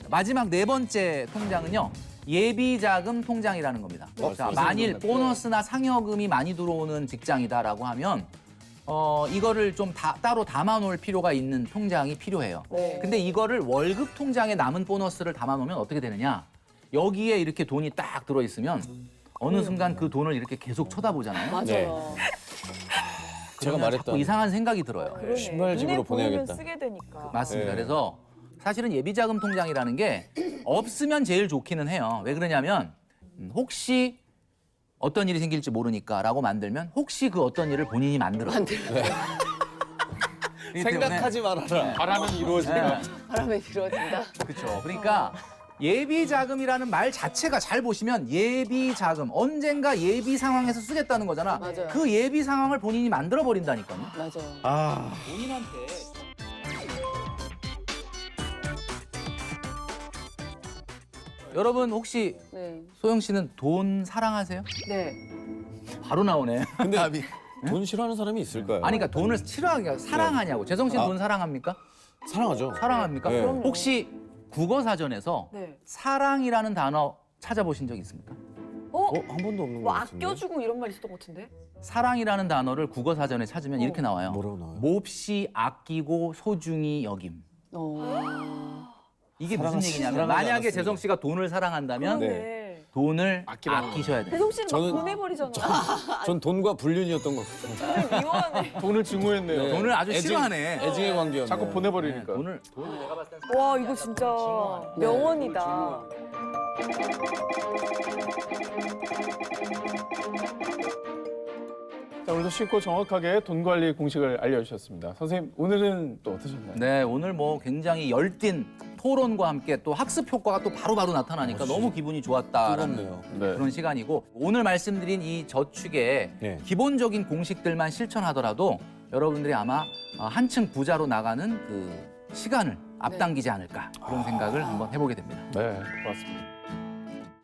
마지막 네 번째 통장은요. 예비자금 통장이라는 겁니다. 자, 만일 보너스나 상여금이 많이 들어오는 직장이다라고 하면 이거를 좀 따로 담아놓을 필요가 있는 통장이 필요해요. 네. 근데 이거를 월급 통장에 남은 보너스를 담아놓으면 어떻게 되느냐? 여기에 이렇게 돈이 딱 들어있으면 어느 순간 그 돈을 이렇게 계속 쳐다보잖아요. 맞아요. 네. 제가 그러면 말했던 자꾸 이상한 생각이 들어요. 그러네. 신발집으로 눈에 보이면 보내야겠다. 쓰게 되니까. 맞습니다. 네. 그래서 사실은 예비자금 통장이라는 게 없으면 제일 좋기는 해요. 왜 그러냐면 혹시 어떤 일이 생길지 모르니까라고 만들면 혹시 그 어떤 일을 본인이 만들어. 생각하지 말아라. 바라면 이루어진다. 바람에 이루어진다. 그렇죠. 그러니까 예비자금이라는 말 자체가 잘 보시면 예비자금 언젠가 예비 상황에서 쓰겠다는 거잖아. 맞아요. 그 예비 상황을 본인이 만들어 버린다니까요. 맞아요. 아, 본인한테 여러분 혹시 네. 소영 씨는 돈 사랑하세요? 네. 바로 나오네. 근데 답이. 돈 싫어하는 사람이 있을까요? 아니 그러니까 돈을 싫어하기가 사랑하냐고. 재성 씨는 아. 돈 사랑합니까? 사랑하죠. 사랑합니까? 네. 그럼요. 혹시 국어 사전에서 네. 사랑이라는 단어 찾아보신 적 있습니까? 한 번도 없는 뭐 것 같은데. 아껴주고 이런 말 있었던 것 같은데? 사랑이라는 단어를 국어 사전에 찾으면 이렇게 나와요. 뭐라고 나와요? 몹시 아끼고 소중히 여김. 이게 무슨 얘기냐면 사랑하지 만약에 않았습니다. 재성 씨가 돈을 사랑한다면 네. 돈을 아끼라는 아끼셔야 돼요. 대성 씨는 막 저는- 보내버리잖아. 전 돈과 불륜이었던 것 같아요. 미워하네. 돈을 증오했네요. 네. 돈을 아주 애증- 싫어하네. 애증의 관계였네. 자꾸 보내버리니까. 돈을 내가 봤을 땐 와 이거 진짜 명언이다. 자, 오늘도 쉽고 정확하게 돈 관리 공식을 알려주셨습니다. 선생님, 오늘은 또 어떠셨나요? 네, 오늘 뭐 굉장히 열띤 토론과 함께 또 학습 효과가 또 바로바로 나타나니까 너무 기분이 좋았다라는 뜨겁네요. 네. 그런 시간이고 오늘 말씀드린 이 저축의 네. 기본적인 공식들만 실천하더라도 여러분들이 아마 한층 부자로 나가는 그 시간을 앞당기지 않을까 그런 생각을 한번 해보게 됩니다. 네, 고맙습니다.